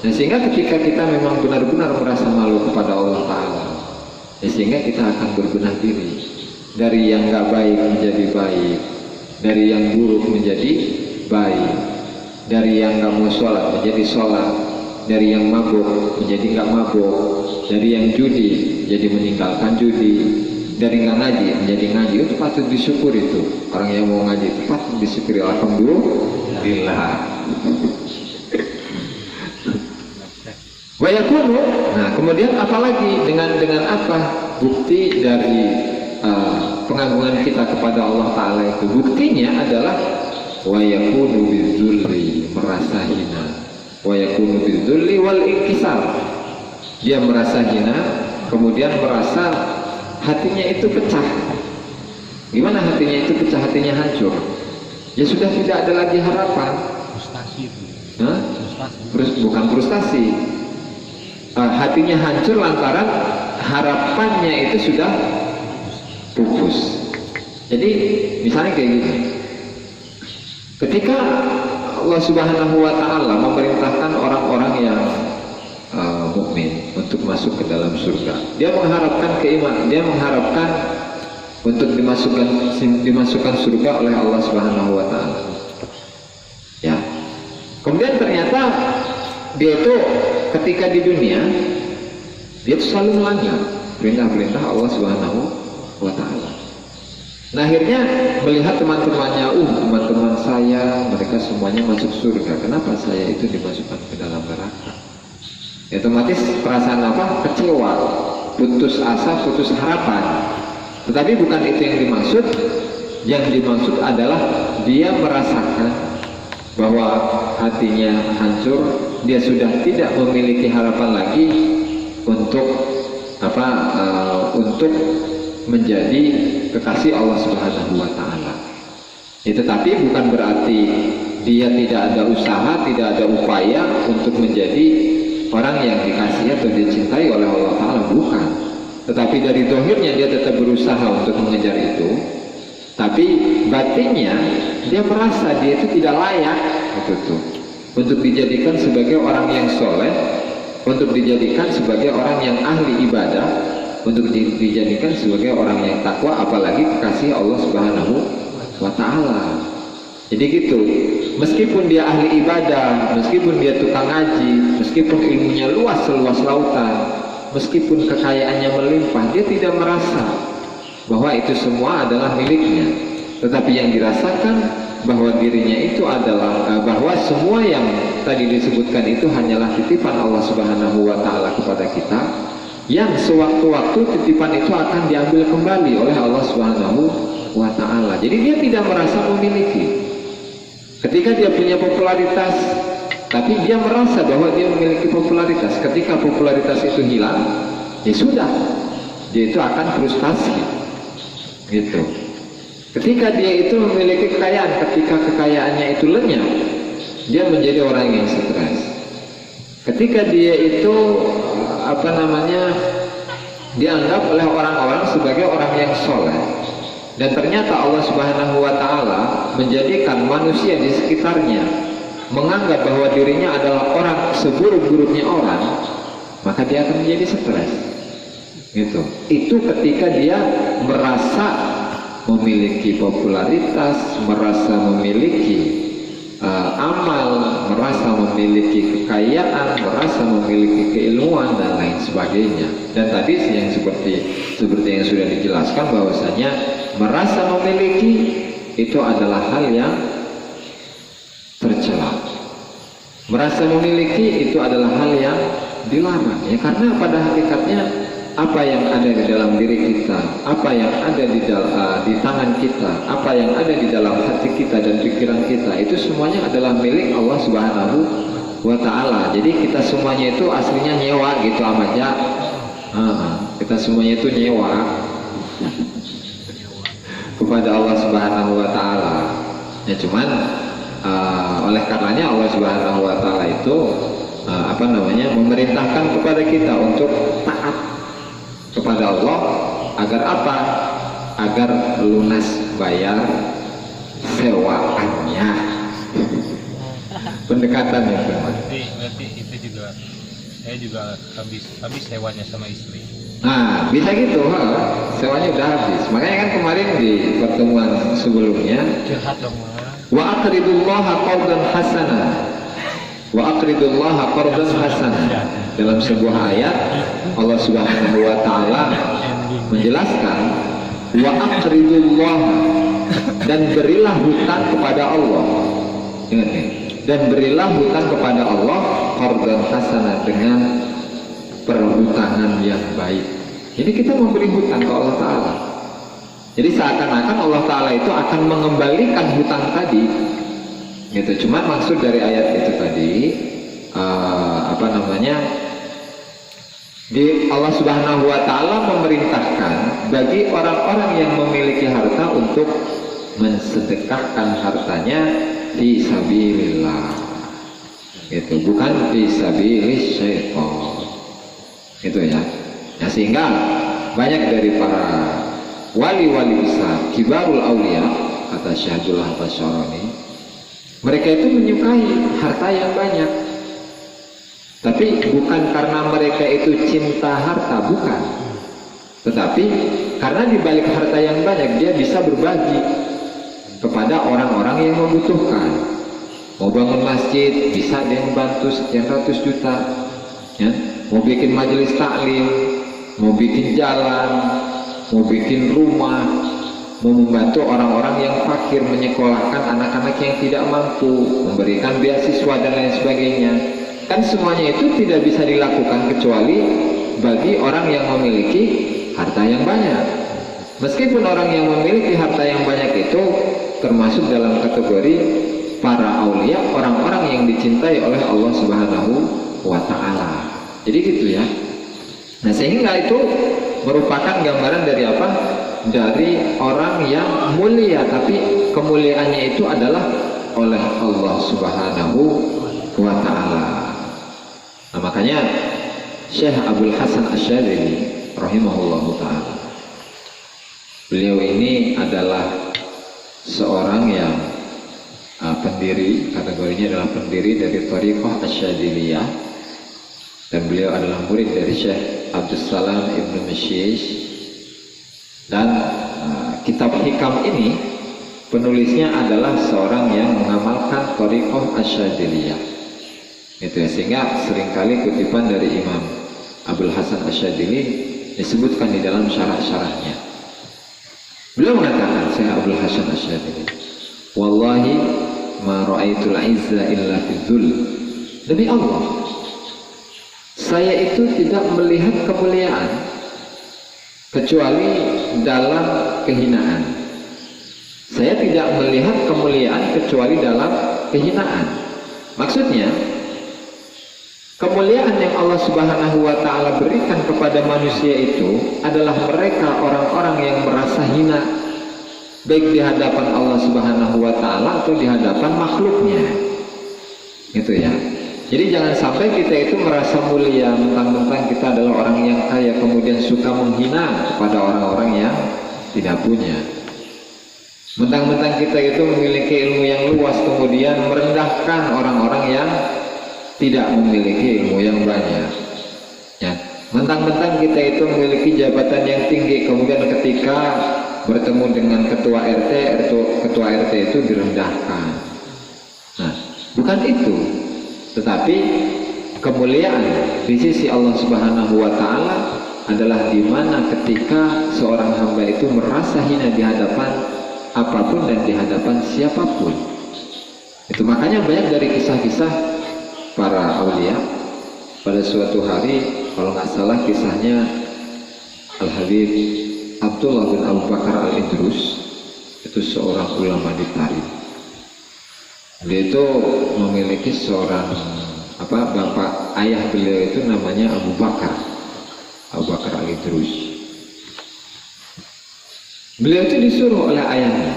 [SPEAKER 1] Nah sehingga ketika kita memang benar-benar merasa malu kepada Allah Ta'ala, ya sehingga kita akan berbenah diri dari yang nggak baik menjadi baik, dari yang buruk menjadi baik, dari yang nggak mau sholat menjadi sholat, dari yang mabuk menjadi nggak mabuk, dari yang judi jadi meninggalkan judi, dari nggak ngaji menjadi ngaji. Itu patut disyukur. Itu orang yang mau ngaji itu patut disyukuri. Alhamdulillah. Wa yakunu. Nah kemudian apalagi dengan apa bukti dari pengagungan kita kepada Allah Ta'ala itu? Buktinya adalah wa yakunu bidzulli, merasa hina. wa yakunu bidzulli wal inkisar. Dia merasa hina, kemudian merasa hatinya itu pecah. Gimana hatinya itu pecah? Hatinya hancur. Ya sudah tidak ada lagi harapan.
[SPEAKER 2] Frustasi itu.
[SPEAKER 1] Hah?
[SPEAKER 2] Frustasi.
[SPEAKER 1] Bukan frustasi. Hatinya hancur lantaran harapannya itu sudah pupus. Jadi misalnya kayak gini. Ketika Allah Subhanahu wa taala memerintahkan orang-orang yang mukmin untuk masuk ke dalam surga, dia mengharapkan keimanan, dia mengharapkan untuk dimasukkan surga oleh Allah Subhanahu wa taala. Ya. Kemudian ternyata dia itu ketika di dunia dia itu selalu melanggar perintah-perintah Allah Subhanahu wa taala. Nah, akhirnya melihat teman-temannya, teman-teman saya mereka semuanya masuk surga, kenapa saya itu dimasukkan ke dalam neraka? Ya, otomatis perasaan apa? Kecewa, putus asa, putus harapan. Tetapi bukan itu yang dimaksud. Yang dimaksud adalah dia merasakan bahwa hatinya hancur, dia sudah tidak memiliki harapan lagi untuk untuk menjadi kekasih Allah Subhanahu wa taala. Tetapi bukan berarti dia tidak ada usaha, tidak ada upaya untuk menjadi orang yang dikasihi atau dicintai oleh Allah taala, bukan. Tetapi dari zahirnya dia tetap berusaha untuk mengejar itu. Tapi batinnya dia merasa dia itu tidak layak untuk dijadikan sebagai orang yang soleh, untuk dijadikan sebagai orang yang ahli ibadah, untuk dijadikan sebagai orang yang takwa, apalagi kekasih Allah Subhanahu wa taala. Jadi gitu, meskipun dia ahli ibadah, meskipun dia tukang ngaji, meskipun ilmunya luas seluas lautan, meskipun kekayaannya melimpah, dia tidak merasa bahwa itu semua adalah miliknya. Tetapi yang dirasakan bahwa dirinya itu adalah bahwa semua yang tadi disebutkan itu hanyalah titipan Allah Subhanahu wa taala kepada kita, yang sewaktu-waktu titipan itu akan diambil kembali oleh Allah Subhanahu wa taala. Jadi dia tidak merasa memiliki. Ketika dia punya popularitas, tapi dia merasa bahwa dia memiliki popularitas. Ketika popularitas itu hilang, ya sudah, dia itu akan frustasi. Gitu. Ketika dia itu memiliki kekayaan, ketika kekayaannya itu lenyap, dia menjadi orang yang stres. Ketika dia itu dianggap oleh orang-orang sebagai orang yang soleh, dan ternyata Allah Subhanahu wa taala menjadikan manusia di sekitarnya menganggap bahwa dirinya adalah orang seburuk-buruknya orang, maka dia akan menjadi stres. Gitu. Itu ketika dia merasa memiliki popularitas, merasa memiliki amal, merasa memiliki kekayaan, merasa memiliki keilmuan dan lain sebagainya. Dan tadi yang seperti yang sudah dijelaskan bahwasanya merasa memiliki itu adalah hal yang tercela. Merasa memiliki itu adalah hal yang dilarang. Ya, karena pada hakikatnya apa yang ada di dalam diri kita, apa yang ada di tangan kita, apa yang ada di dalam hati kita dan pikiran kita, itu semuanya adalah milik Allah Subhanahu wa taala. Jadi kita semuanya itu aslinya nyewa gitu aja. Kita semuanya itu nyewa kepada Allah Subhanahu wa taala. Ya cuman oleh karenanya Allah Subhanahu wa taala itu memerintahkan kepada kita untuk taat kepada Allah agar apa? Agar lunas bayar sewaannya. Pendekatan yang
[SPEAKER 2] berarti itu juga saya juga habis sewanya sama istri.
[SPEAKER 1] Nah, bisa gitu, sewanya udah habis. Makanya kan kemarin di pertemuan sebelumnya,
[SPEAKER 2] curhat dong,
[SPEAKER 1] wa aqridullaha qardan hasana. Wa aqridullaha qardan hasana. Dalam sebuah ayat Allah Subhanahu wa taala menjelaskan wa aqridullaha, dan berilah hutang kepada Allah. Ingat nih, dan berilah hutang kepada Allah qardan hasana, dengan perhutangan yang baik. Jadi kita memberi hutang ke Allah taala. Jadi seakan-akan Allah taala itu akan mengembalikan hutang tadi. Gitu. Cuma maksud dari ayat itu tadi apa namanya, di Allah Subhanahu wa Ta'ala memerintahkan bagi orang-orang yang memiliki harta untuk mensedekahkan hartanya fi sabilillah, itu bukan fi sabilis syaitan, itu ya. Nah, sehingga banyak dari para wali-wali besar, kibarul aulia, kata Syahidullah Basyarani, mereka itu menyukai harta yang banyak, tapi bukan karena mereka itu cinta harta, bukan, tetapi karena di balik harta yang banyak dia bisa berbagi kepada orang-orang yang membutuhkan. Mau bangun masjid, bisa dia membantu sekian ratus juta, ya. Mau bikin majelis taklim, mau bikin jalan, mau bikin rumah, mau membantu orang-orang yang fakir, menyekolahkan anak-anak yang tidak mampu, memberikan beasiswa dan lain sebagainya. Kan semuanya itu tidak bisa dilakukan kecuali bagi orang yang memiliki harta yang banyak. Meskipun orang yang memiliki harta yang banyak itu termasuk dalam kategori para aulia, orang-orang yang dicintai oleh Allah Subhanahu wa Ta'ala. Jadi gitu ya. Nah, sehingga itu merupakan gambaran dari apa? Dari orang yang mulia, tapi kemuliaannya itu adalah oleh Allah Subhanahu wa Ta'ala. Nah, makanya Syekh Abdul Hasan Asyadzili rahimahullahu ta'ala, beliau ini adalah seorang yang pendiri, kategorinya adalah pendiri dari Thariqah Asyadziliyah, dan beliau adalah murid dari Syekh Abdus Salam Ibnu Misyish. Dan kitab Hikam ini penulisnya adalah seorang yang mengamalkan Thariqah Asyadziliyah, itu ya, sehingga seringkali kutipan dari Imam Abdul Hasan Asyadzili disebutkan di dalam syarah-syarahnya. Beliau mengatakan, Syekh Abdul Hasan Asyadzili, wallahi ma ra'aitul izza illa fi dzul. Demi Allah, saya itu tidak melihat kemuliaan kecuali dalam kehinaan. Saya tidak melihat kemuliaan kecuali dalam kehinaan. Maksudnya, kemuliaan yang Allah Subhanahu wa Ta'ala berikan kepada manusia itu adalah mereka orang-orang yang merasa hina, baik di hadapan Allah Subhanahu wa Ta'ala atau di hadapan makhluknya, gitu ya. Jadi jangan sampai kita itu merasa mulia, mentang-mentang kita adalah orang yang kaya, kemudian suka menghina kepada orang-orang yang tidak punya. Mentang-mentang kita itu memiliki ilmu yang luas, kemudian merendahkan orang-orang yang tidak memiliki ilmu yang banyak, ya. Mentang-mentang kita itu memiliki jabatan yang tinggi, kemudian ketika bertemu dengan ketua RT itu direndahkan. Nah, bukan itu, tetapi kemuliaan di sisi Allah Subhanahu wa Ta'ala adalah di mana ketika seorang hamba itu merasa hina di hadapan apapun dan di hadapan siapapun. Itu makanya banyak dari kisah-kisah para aulia. Pada suatu hari, kalau nggak salah kisahnya Al-Habib Abdullah bin Abu Bakar Al-Idrus, itu seorang ulama di Tarif. Dia itu memiliki seorang bapak ayah beliau itu namanya Abu Bakar Al-Idrus. Beliau itu disuruh oleh ayahnya,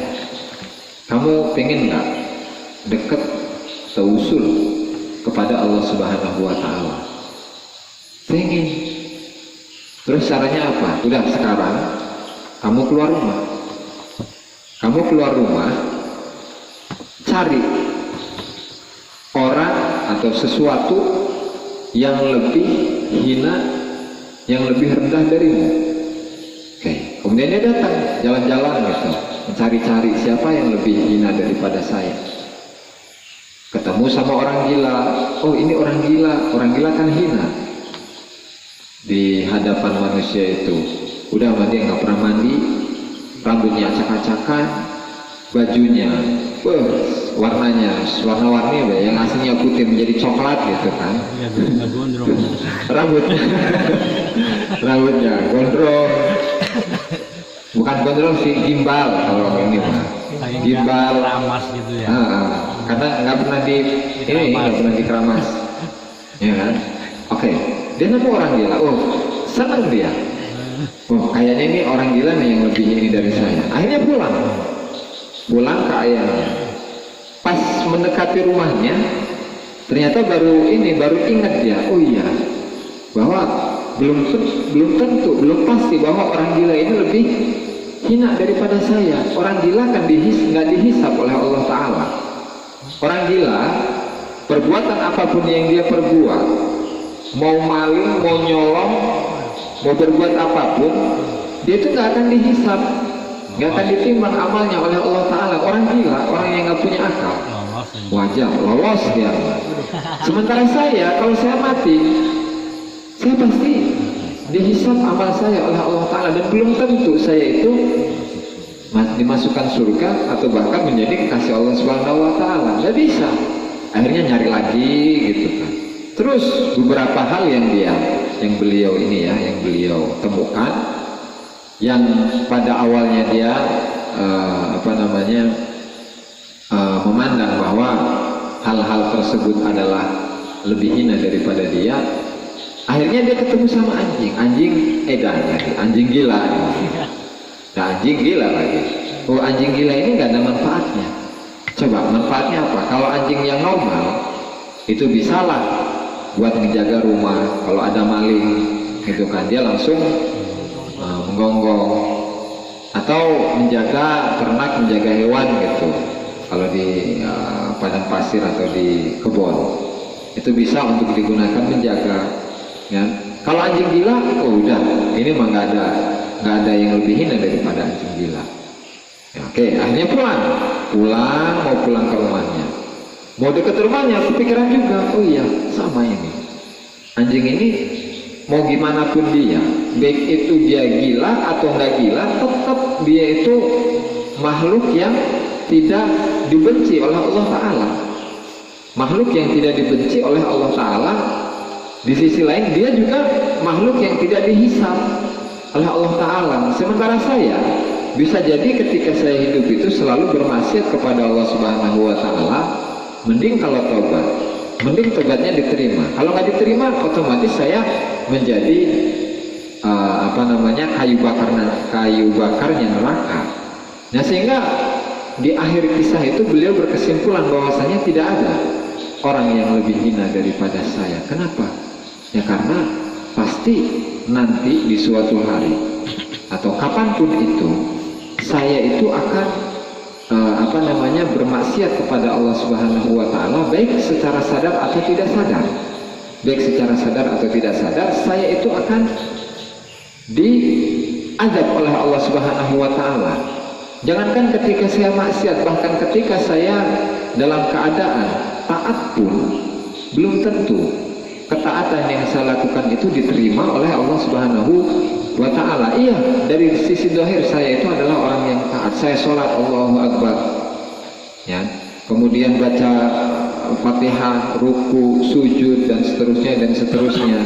[SPEAKER 1] kamu pengen nggak dekat tausul kepada Allah Subhanahu wa Ta'ala? Pengen. Terus caranya apa? Udah, sekarang kamu keluar rumah, cari orang atau sesuatu yang lebih hina, yang lebih rendah darimu. Oke. Kemudian dia datang jalan-jalan gitu, mencari-cari siapa yang lebih hina daripada saya. Ketemu sama orang gila. Oh, ini orang gila kan hina di hadapan manusia itu. Udah mandi, nggak pernah mandi, rambutnya acak-acakan, bajunya warnanya warna-warni, yang aslinya putih menjadi coklat gitu kan. Rambutnya gondrong, bukan gondrong sih, gimbal kalau ini mah, gimbal
[SPEAKER 2] ramas gitu ya.
[SPEAKER 1] karena nggak pernah dikeramas. ya kan? Oke, dia nemu orang gila, oh senang dia, oh kayaknya ini orang gila nih yang lebih ini dari saya. Akhirnya pulang ke ayahnya. Pas mendekati rumahnya, ternyata baru ingat dia, oh iya, bahwa belum tentu, belum pasti bahwa orang gila ini lebih hina daripada saya. Orang gila kan nggak dihisap oleh Allah Ta'ala. Orang gila, perbuatan apapun yang dia perbuat, mau maling, mau nyolong, mau berbuat apapun, dia itu nggak akan dihisap, nggak akan ditimbang amalnya oleh Allah Ta'ala. Orang gila, orang yang nggak punya akal, wajar, lolos dia. Sementara saya, kalau saya mati, saya pasti dihisap amal saya oleh Allah Ta'ala, dan belum tentu saya itu dimasukkan surga atau bahkan menjadi kekasih Allah Subhanahu wa Ta'ala. Nggak bisa. Akhirnya nyari lagi gitu kan. Terus beberapa hal yang beliau temukan, yang pada awalnya dia memandang bahwa hal-hal tersebut adalah lebih hina daripada dia. Akhirnya dia ketemu sama anjing edan lagi, anjing gila. Nah, anjing gila lagi. Oh, anjing gila ini nggak ada manfaatnya. Coba manfaatnya apa? Kalau anjing yang normal itu bisalah buat menjaga rumah. Kalau ada maling, gitu kan, dia langsung menggonggong, atau menjaga ternak, menjaga hewan gitu. Kalau di padang pasir atau di kebun, itu bisa untuk digunakan menjaga. Ya. Kalau anjing gila, oh udah, ini mah nggak ada yang lebih hina daripada anjing gila. Ya, oke, akhirnya mau pulang ke rumahnya. Mau deket rumahnya, kepikiran juga, oh iya, sama ini. Anjing ini mau gimana pun dia, baik itu dia gila atau nggak gila, tetap dia itu makhluk yang tidak dibenci oleh Allah Ta'ala. Makhluk yang tidak dibenci oleh Allah Ta'ala. Di sisi lain dia juga makhluk yang tidak dihisap oleh Allah Ta'ala. Sementara saya bisa jadi ketika saya hidup itu selalu bermaksiat kepada Allah Subhanahu wa Ta'ala, mending kalau tobat, mending tobatnya diterima. Kalau nggak diterima, otomatis saya menjadi kayu bakarnya neraka. Nah, sehingga di akhir kisah itu beliau berkesimpulan bahwasanya tidak ada orang yang lebih hina daripada saya. Kenapa? Ya karena pasti nanti di suatu hari atau kapanpun itu saya itu akan bermaksiat kepada Allah Subhanahu wa Ta'ala, baik secara sadar atau tidak sadar. Baik secara sadar atau tidak sadar, saya itu akan diazab oleh Allah Subhanahu wa Ta'ala. Jangankan ketika saya maksiat, bahkan ketika saya dalam keadaan taat pun belum tentu ketaatan yang saya lakukan itu diterima oleh Allah Subhanahu wa Ta'ala. Iya, dari sisi zahir saya itu adalah orang yang taat. Saya sholat Allahu Akbar, ya, kemudian baca Fatihah, ruku, sujud, dan seterusnya.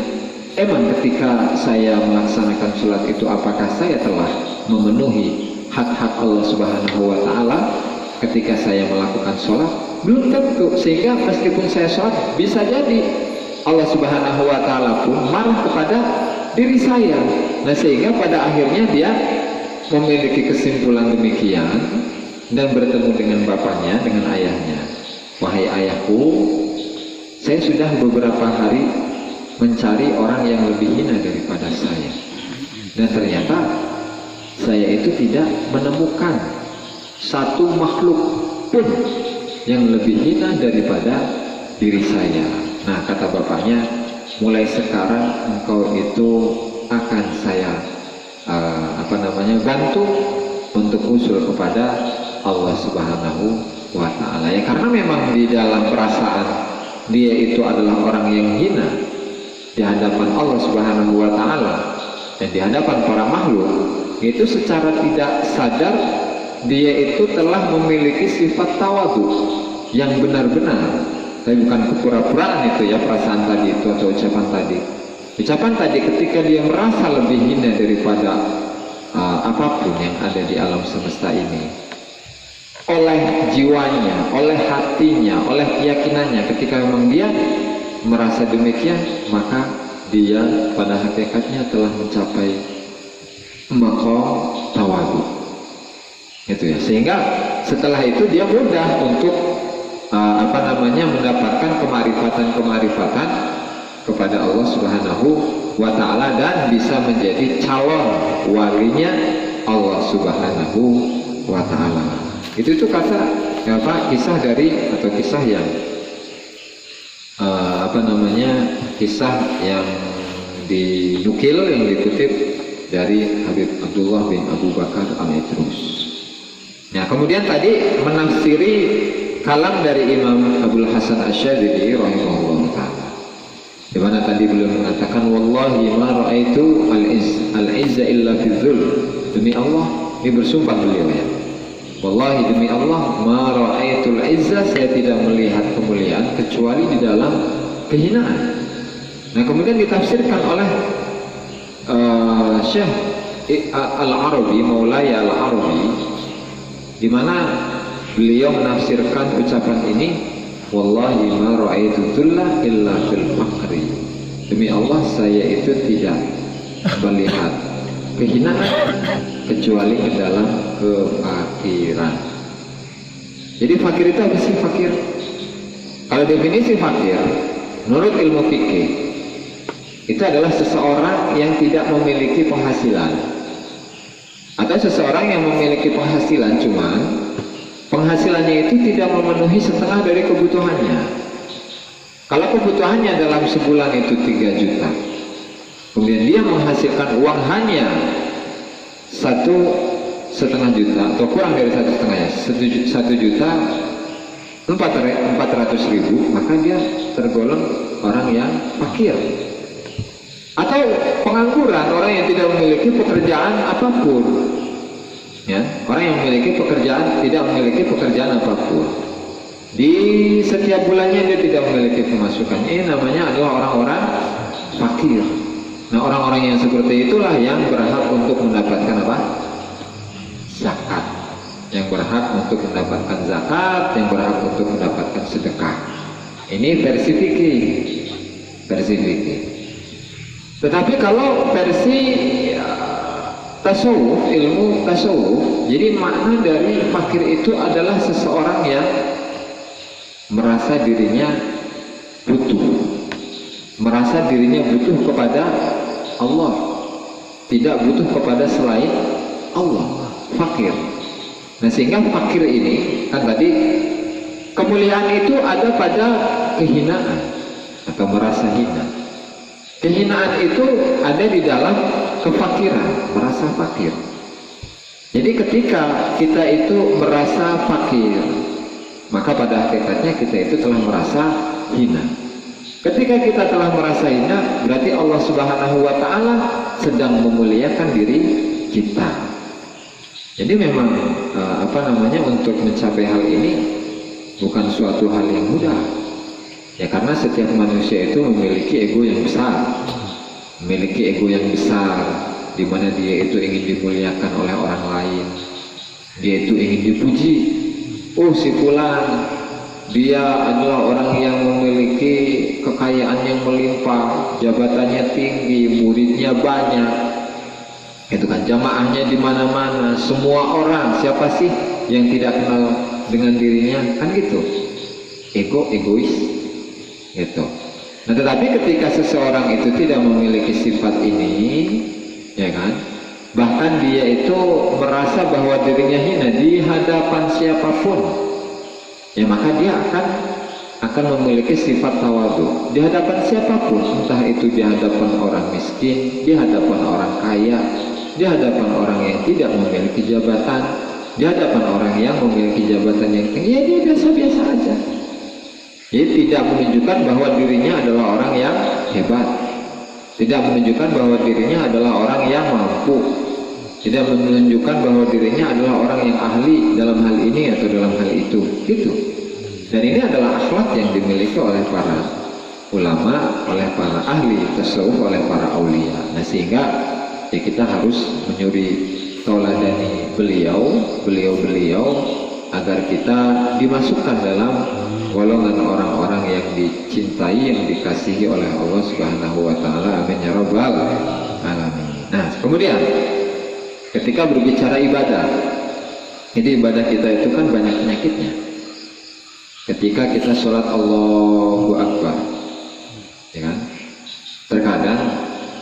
[SPEAKER 1] Emang ketika saya melaksanakan sholat itu, apakah saya telah memenuhi hak-hak Allah Subhanahu wa Ta'ala ketika saya melakukan sholat? Belum tentu. Sehingga meskipun saya sholat, bisa jadi Allah Subhanahu wa Ta'ala pun marah kepada diri saya. Nah, sehingga pada akhirnya dia memiliki kesimpulan demikian dan bertemu dengan bapaknya, dengan ayahnya. Wahai ayahku, saya sudah beberapa hari mencari orang yang lebih hina daripada saya, dan ternyata saya itu tidak menemukan satu makhluk pun yang lebih hina daripada diri saya. Nah, kata bapaknya, mulai sekarang engkau itu akan saya bantu untuk usul kepada Allah Subhanahu wa Ta'ala. Ya, karena memang di dalam perasaan dia itu adalah orang yang hina di hadapan Allah Subhanahu wa Ta'ala dan di hadapan para makhluk, itu secara tidak sadar dia itu telah memiliki sifat tawadu yang benar-benar. Tapi bukan kepura-puraan itu ya, perasaan tadi itu atau ucapan tadi. Ucapan tadi ketika dia merasa lebih hina daripada apapun yang ada di alam semesta ini, oleh jiwanya, oleh hatinya, oleh keyakinannya, ketika memang dia merasa demikian, maka dia pada hakikatnya telah mencapai maqam tawadu. Itu ya. Sehingga setelah itu dia mudah untuk mendapatkan kemarifatan kepada Allah Subhanahu wa ta'ala dan bisa menjadi calon walinya Allah Subhanahu wa ta'ala. Itu kata kisah dari atau kisah yang kisah yang dinukil, yang dikutip dari Habib Abdullah bin Abu Bakar Al-Idrus. Nah, kemudian tadi menafsiri kalam dari Imam Abdul Hasan Asy-Syadzili rahimahullah ta'ala, di mana tadi beliau mengatakan wallahi ma ra'aitu al-izza illa fi dzul. Demi Allah, ini bersumpah beliau ya, wallahi demi Allah, ma ra'aitul izza, saya tidak melihat kemuliaan kecuali di dalam kehinaan. Nah, kemudian ditafsirkan oleh Syekh Al-Arabi, Maulaya Al-Arabi, di mana beliau menafsirkan ucapan ini, wallahi ma ra'aitu dhulla illa fil faqri. Demi Allah, saya itu tidak melihat kehinaan kecuali ke dalam kefakiran. Jadi fakir itu apa sih fakir? Kalau definisi fakir menurut ilmu fikih itu adalah seseorang yang tidak memiliki penghasilan, atau seseorang yang memiliki penghasilan cuman penghasilannya itu tidak memenuhi setengah dari kebutuhannya. Kalau kebutuhannya dalam sebulan itu 3 juta, kemudian dia menghasilkan uang hanya 1,5 juta atau kurang dari 1,5, 1.400.000, maka dia tergolong orang yang fakir. Atau pengangguran, orang yang tidak memiliki pekerjaan apapun. Ya, orang yang memiliki pekerjaan, tidak memiliki pekerjaan apapun, di setiap bulannya dia tidak memiliki pemasukan. Ini namanya adalah orang-orang fakir. Nah, orang-orang yang seperti itulah yang berhak untuk mendapatkan apa? Zakat. Yang berhak untuk mendapatkan zakat, yang berhak untuk mendapatkan sedekah. Ini versi fikih. Versi fikih. Tetapi kalau versi tasawuf, ilmu tasawuf, jadi makna dari fakir itu adalah seseorang yang merasa dirinya butuh, merasa dirinya butuh kepada Allah, tidak butuh kepada selain Allah, fakir. Nah, sehingga fakir ini kan tadi kemuliaan itu ada pada kehinaan atau merasa hina. Kehinaan itu ada di dalam kefakiran, merasa fakir. Jadi ketika kita itu merasa fakir, maka pada hakikatnya kita itu telah merasa hina. Ketika kita telah merasa hina, berarti Allah Subhanahu wa ta'ala sedang memuliakan diri kita. Jadi memang untuk mencapai hal ini bukan suatu hal yang mudah. Ya, karena setiap manusia itu memiliki ego yang besar, di mana dia itu ingin dimuliakan oleh orang lain, dia itu ingin dipuji. Oh, si fulan, dia adalah orang yang memiliki kekayaan yang melimpah, jabatannya tinggi, muridnya banyak, itu kan, jamaahnya di mana-mana, semua orang, siapa sih yang tidak kenal dengan dirinya, kan gitu. Egois. Gitu. Nah, tetapi ketika seseorang itu tidak memiliki sifat ini, ya kan, bahkan dia itu merasa bahwa dirinya hina di hadapan siapapun, ya maka dia akan memiliki sifat tawadhu di hadapan siapapun, entah itu di hadapan orang miskin, di hadapan orang kaya, di hadapan orang yang tidak memiliki jabatan, di hadapan orang yang memiliki jabatan yang tinggi, ya dia biasa-biasa aja. Jadi tidak menunjukkan bahwa dirinya adalah orang yang hebat, tidak menunjukkan bahwa dirinya adalah orang yang mampu, tidak menunjukkan bahwa dirinya adalah orang yang ahli dalam hal ini atau dalam hal itu, gitu. Dan ini adalah akhlak yang dimiliki oleh para ulama, oleh para ahli tasawuf, oleh para aulia. Nah, sehingga ya kita harus menyuri tauladani beliau agar kita dimasukkan dalam golongan orang-orang yang dicintai, yang dikasihi oleh Allah Subhanahu wa taala. Amin ya rabbal alamin. Nah, kemudian ketika berbicara ibadah, jadi ibadah kita itu kan banyak penyakitnya. Ketika kita sholat Allahu Akbar, ya kan? Terkadang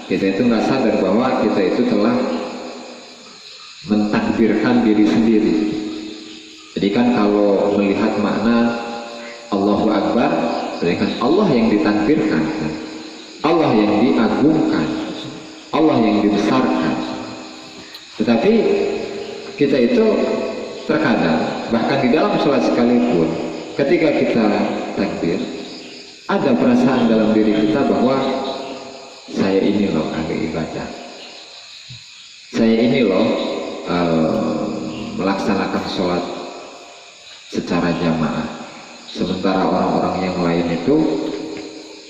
[SPEAKER 1] kita itu nggak sadar bahwa kita itu telah mentakbirkan diri sendiri. Jadi kan kalau melihat makna Allahu Akbar, berarti kan Allah yang ditakbirkan, kan? Allah yang diagungkan, Allah yang dibesarkan. Tetapi kita itu terkadang bahkan di dalam sholat sekalipun, ketika kita takbir, ada perasaan dalam diri kita bahwa saya ini loh ahli ibadah, saya ini loh melaksanakan sholat secara jamaah, sementara orang-orang yang lain itu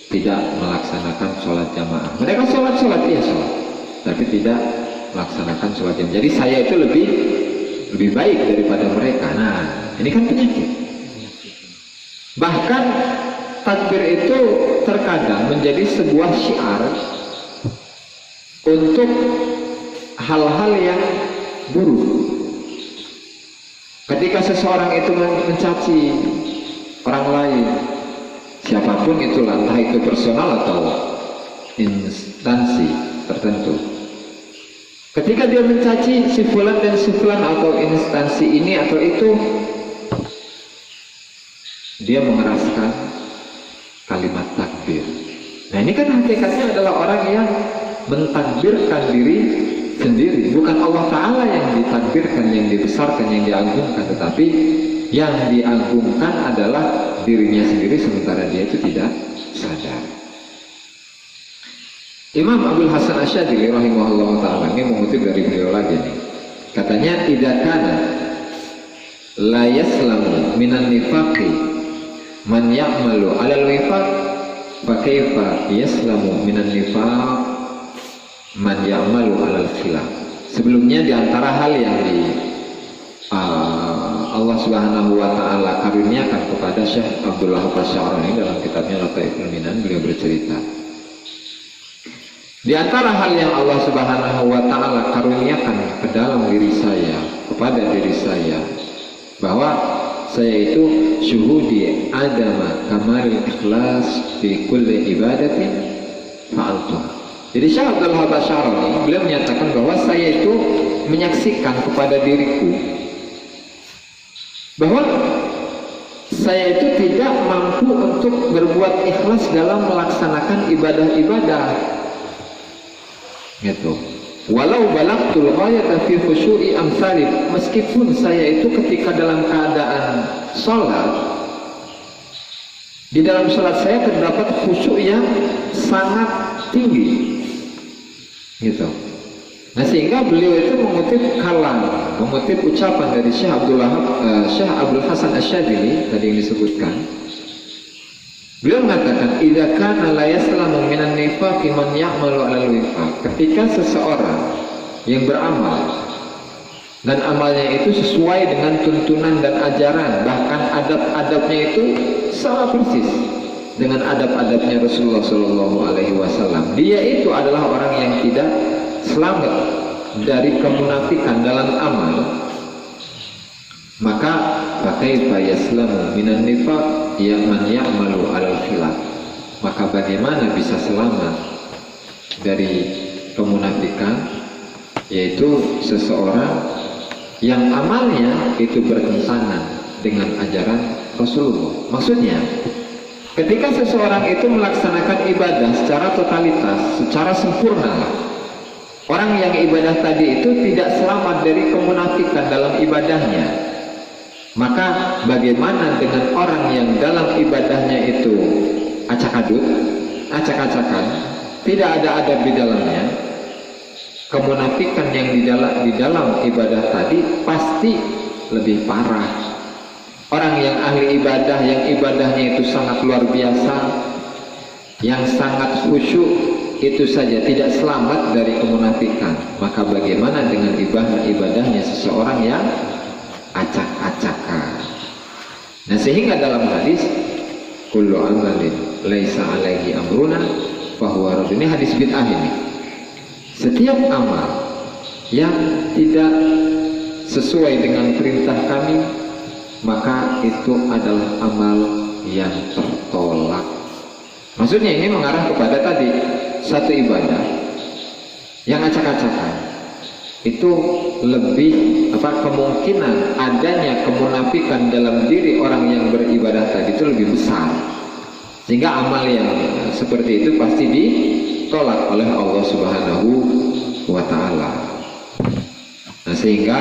[SPEAKER 1] tidak melaksanakan sholat jamaah. Mereka sholat iya sholat, tapi tidak melaksanakan sholat jamaah. Jadi saya itu lebih baik daripada mereka. Nah, ini kan penyakit. Bahkan takbir itu terkadang menjadi sebuah syiar untuk hal-hal yang buruk. Ketika seseorang itu mencaci orang lain, siapapun itulah, entah itu personal atau instansi tertentu, ketika dia mencaci si fulan dan si fulan atau instansi ini atau itu, dia mengeraskan kalimat takbir. Nah, ini kan hakikatnya adalah orang yang mentakbirkan diri sendiri, bukan Allah Ta'ala yang ditakbirkan, yang dibesarkan, yang diagungkan, tetapi yang diagungkan adalah dirinya sendiri, sementara dia itu tidak sadar. Imam Abdul Hasan Asyadili rahimahullah ta'ala ini mengutip dari beliau lagi nih, katanya idza kana la yaslamu minan nifaqi man ya'malu 'alal wifaq fa kaifa yaslamu minan nifaq man ya'malu 'alal khilaf. Sebelumnya di antara hal yang Allah Subhanahu wa taala karuniakan kepada Syekh Abdullah Al-Sya'rani dalam kitabnya Lataiful Minan, beliau bercerita, di antara hal yang Allah Subhanahu wa taala karuniakan ke dalam diri saya, kepada diri saya, bahwa saya itu syuhudi adama kamaril ikhlas fi kulli ibadatin fa'altu. Jadi Syekh Abdullah Al-Sya'rani beliau menyatakan bahwa saya itu menyaksikan kepada diriku bahwa saya itu tidak mampu untuk berbuat ikhlas dalam melaksanakan ibadah-ibadah gitu. Walau balagtul ghayata fi khusyu'i amsalih, meskipun saya itu ketika dalam keadaan sholat, di dalam sholat saya terdapat khusyuk yang sangat tinggi gitu. Nah, sehingga beliau itu mengutip ucapan dari Syekh Abdul Hasan Asyadili tadi yang disebutkan. Beliau mengatakan idza kana la yaslamu minan nifaqi man ya'malu 'alal wifaq. Ketika seseorang yang beramal dan amalnya itu sesuai dengan tuntunan dan ajaran, bahkan adab-adabnya itu sama persis dengan adab-adabnya Rasulullah Shallallahu Alaihi Wasallam, dia itu adalah orang yang tidak selamat dari kemunafikan dalam amal, maka pakai yaslamu minan nifaq ya man ya'malu 'alal khilaf. Maka bagaimana bisa selamat dari kemunafikan, yaitu seseorang yang amalnya itu bertentangan dengan ajaran Rasulullah. Maksudnya, ketika seseorang itu melaksanakan ibadah secara totalitas, secara sempurna, orang yang ibadah tadi itu tidak selamat dari kemunafikan dalam ibadahnya, maka bagaimana dengan orang yang dalam ibadahnya itu acak-acakan, tidak ada adab di dalamnya? Kemunafikan yang di dalam ibadah tadi pasti lebih parah. Orang yang ahli ibadah, yang ibadahnya itu sangat luar biasa, yang sangat khusyuk, itu saja tidak selamat dari kemunafikan. Maka bagaimana dengan ibadahnya seseorang yang acak-acakan? Nah sehingga dalam hadis kullu amalin laisa alaihi amruna fahuwa radd. Ini hadis bid'ah ini. Setiap amal yang tidak sesuai dengan perintah kami, maka itu adalah amal yang tertolak. Maksudnya ini mengarah kepada tadi, satu ibadah yang acak-acakan itu lebih kemungkinan adanya kemunafikan dalam diri orang yang beribadah tadi itu lebih besar, sehingga amal yang seperti itu pasti ditolak oleh Allah Subhanahu wa Ta'ala. Nah sehingga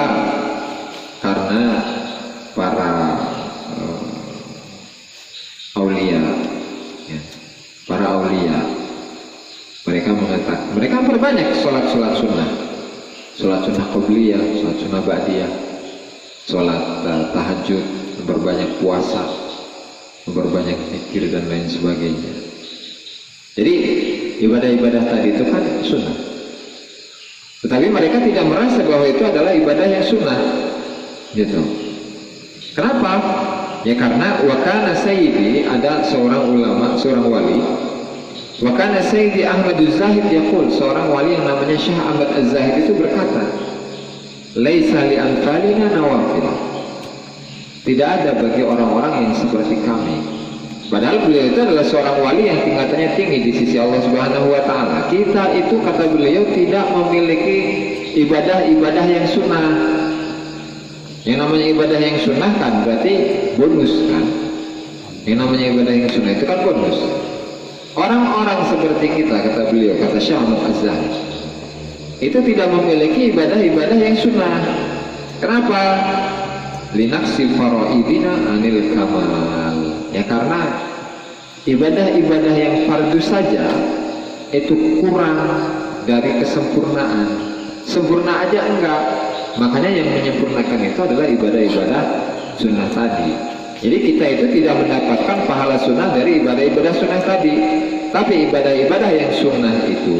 [SPEAKER 1] karena para aulia ya, para aulia mereka mengatakan, mereka berbanyak sholat sunnah qabliyah, sholat sunnah ba'diyah, sholat tahajud, berbanyak puasa, berbanyak zikir dan lain sebagainya. Jadi ibadah-ibadah tadi itu kan sunnah, tetapi mereka tidak merasa bahwa itu adalah ibadah yang sunnah gitu. Kenapa? Ya karena wakana sayyidi, ada seorang ulama, seorang wali, wakana sayyidi Ahmad Az-Zahid yaqul, seorang wali yang namanya Syekh Ahmad Az-Zahid itu berkata, laisa li anfalina nawafil, tidak ada bagi orang-orang yang seperti kami. Padahal beliau itu adalah seorang wali yang tingkatannya tinggi di sisi Allah Subhanahu wa Ta'ala. Kita itu, kata beliau, tidak memiliki ibadah-ibadah yang sunnah. Yang namanya ibadah yang sunnah kan berarti bonus kan. Yang namanya ibadah yang sunnah itu kan bonus. Orang-orang seperti kita, kata beliau, kata Syekh Ahmad Az-Zahid, itu tidak memiliki ibadah-ibadah yang sunnah. Kenapa? Linaqsi faraidina anil kamal. Ya karena ibadah-ibadah yang fardu saja itu kurang dari kesempurnaan. Sempurna aja enggak. Makanya yang menyempurnakan itu adalah ibadah-ibadah sunnah tadi. Jadi kita itu tidak mendapatkan pahala sunnah dari ibadah-ibadah sunnah tadi. Tapi ibadah-ibadah yang sunnah itu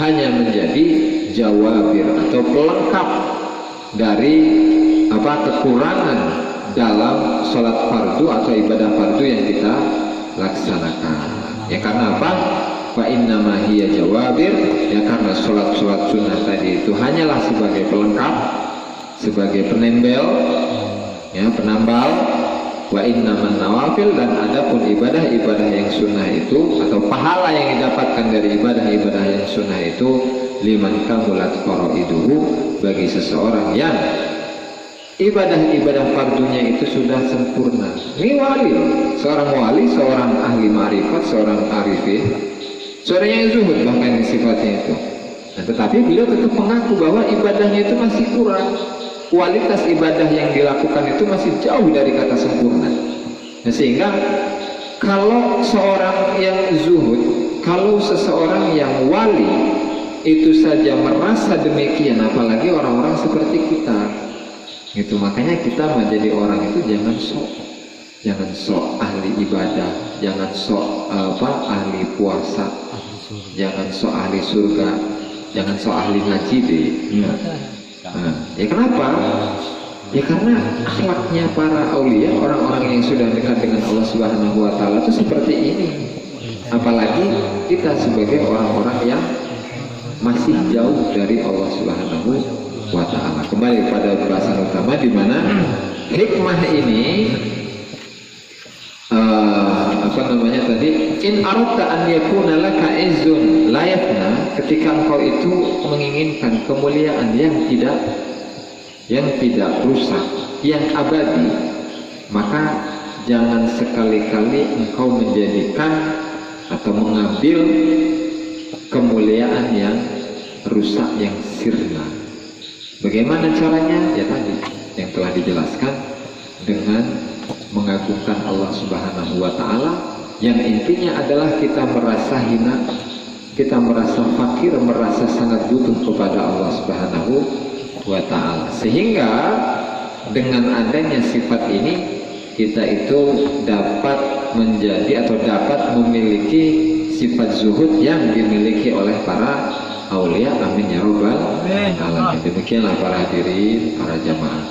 [SPEAKER 1] hanya menjadi jawabir atau pelengkap dari kekurangan dalam sholat fardu atau ibadah fardu yang kita laksanakan. Ya karena apa? Fa innama hiya jawabir, ya karena sholat sunnah tadi itu hanyalah sebagai pelengkap, sebagai penembel, ya penambal. Wa innaman nawafil, dan adapun ibadah-ibadah yang sunnah itu atau pahala yang didapatkan dari ibadah-ibadah yang sunnah itu liman kamulat faraiduhu, bagi seseorang yang ibadah-ibadah fardunya itu sudah sempurna. Ini wali, seorang ahli ma'rifat, seorang arifin, seorang yang zuhud bahkan sifatnya itu. Nah, tetapi beliau tetap mengaku bahwa ibadahnya itu masih kurang. Kualitas ibadah yang dilakukan itu masih jauh dari kata sempurna. Nah, sehingga kalau seorang yang zuhud, kalau seseorang yang wali itu saja merasa demikian, apalagi orang-orang seperti kita. Gitu, makanya kita menjadi orang itu jangan sok ahli ibadah, jangan sok ahli puasa, jangan sok ahli surga, jangan sok ahli ngaji deh. Ya kenapa? Ya karena akhlaknya para aulia, orang-orang yang sudah dekat dengan Allah Subhanahu wa Ta'ala itu seperti ini. Apalagi kita sebagai orang-orang yang masih jauh dari Allah Subhanahu wa Ta'ala. Kembali pada bahasan utama, di mana hikmah ini in aradta an yakuna laka izzun la yafna, ketika engkau itu menginginkan kemuliaan yang tidak rusak, yang abadi, maka jangan sekali-kali engkau menjadikan atau mengambil kemuliaan yang rusak, yang sirna. Bagaimana caranya? Ya tadi yang telah dijelaskan, dengan mengagungkan Allah Subhanahu wa Ta'ala, yang intinya adalah kita merasa hina, kita merasa fakir, merasa sangat butuh kepada Allah Subhanahu wa Ta'ala. Sehingga dengan adanya sifat ini, kita itu dapat menjadi atau dapat memiliki sifat zuhud yang dimiliki oleh para aulia. Amin ya rabbal alamin. Demikianlah para hadirin, para jamaah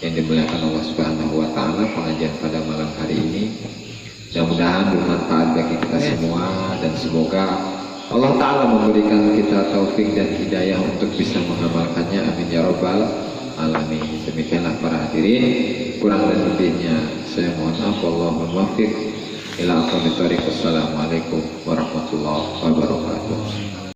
[SPEAKER 1] yang yang dimuliakan Allah Subhanahu wa taala, pengajian pada malam hari ini mudah-mudahan bermanfaat bagi kita semua, dan semoga Allah taala memberikan kita taufik dan hidayah untuk bisa mengamalkannya, amin ya rabbal alamin. Demikianlah para hadirin, kurang dan lebihnya saya mohon maaf. Wallahul muwaffiq ila aqwamit thoriq. Wassalamualaikum warahmatullahi wabarakatuh.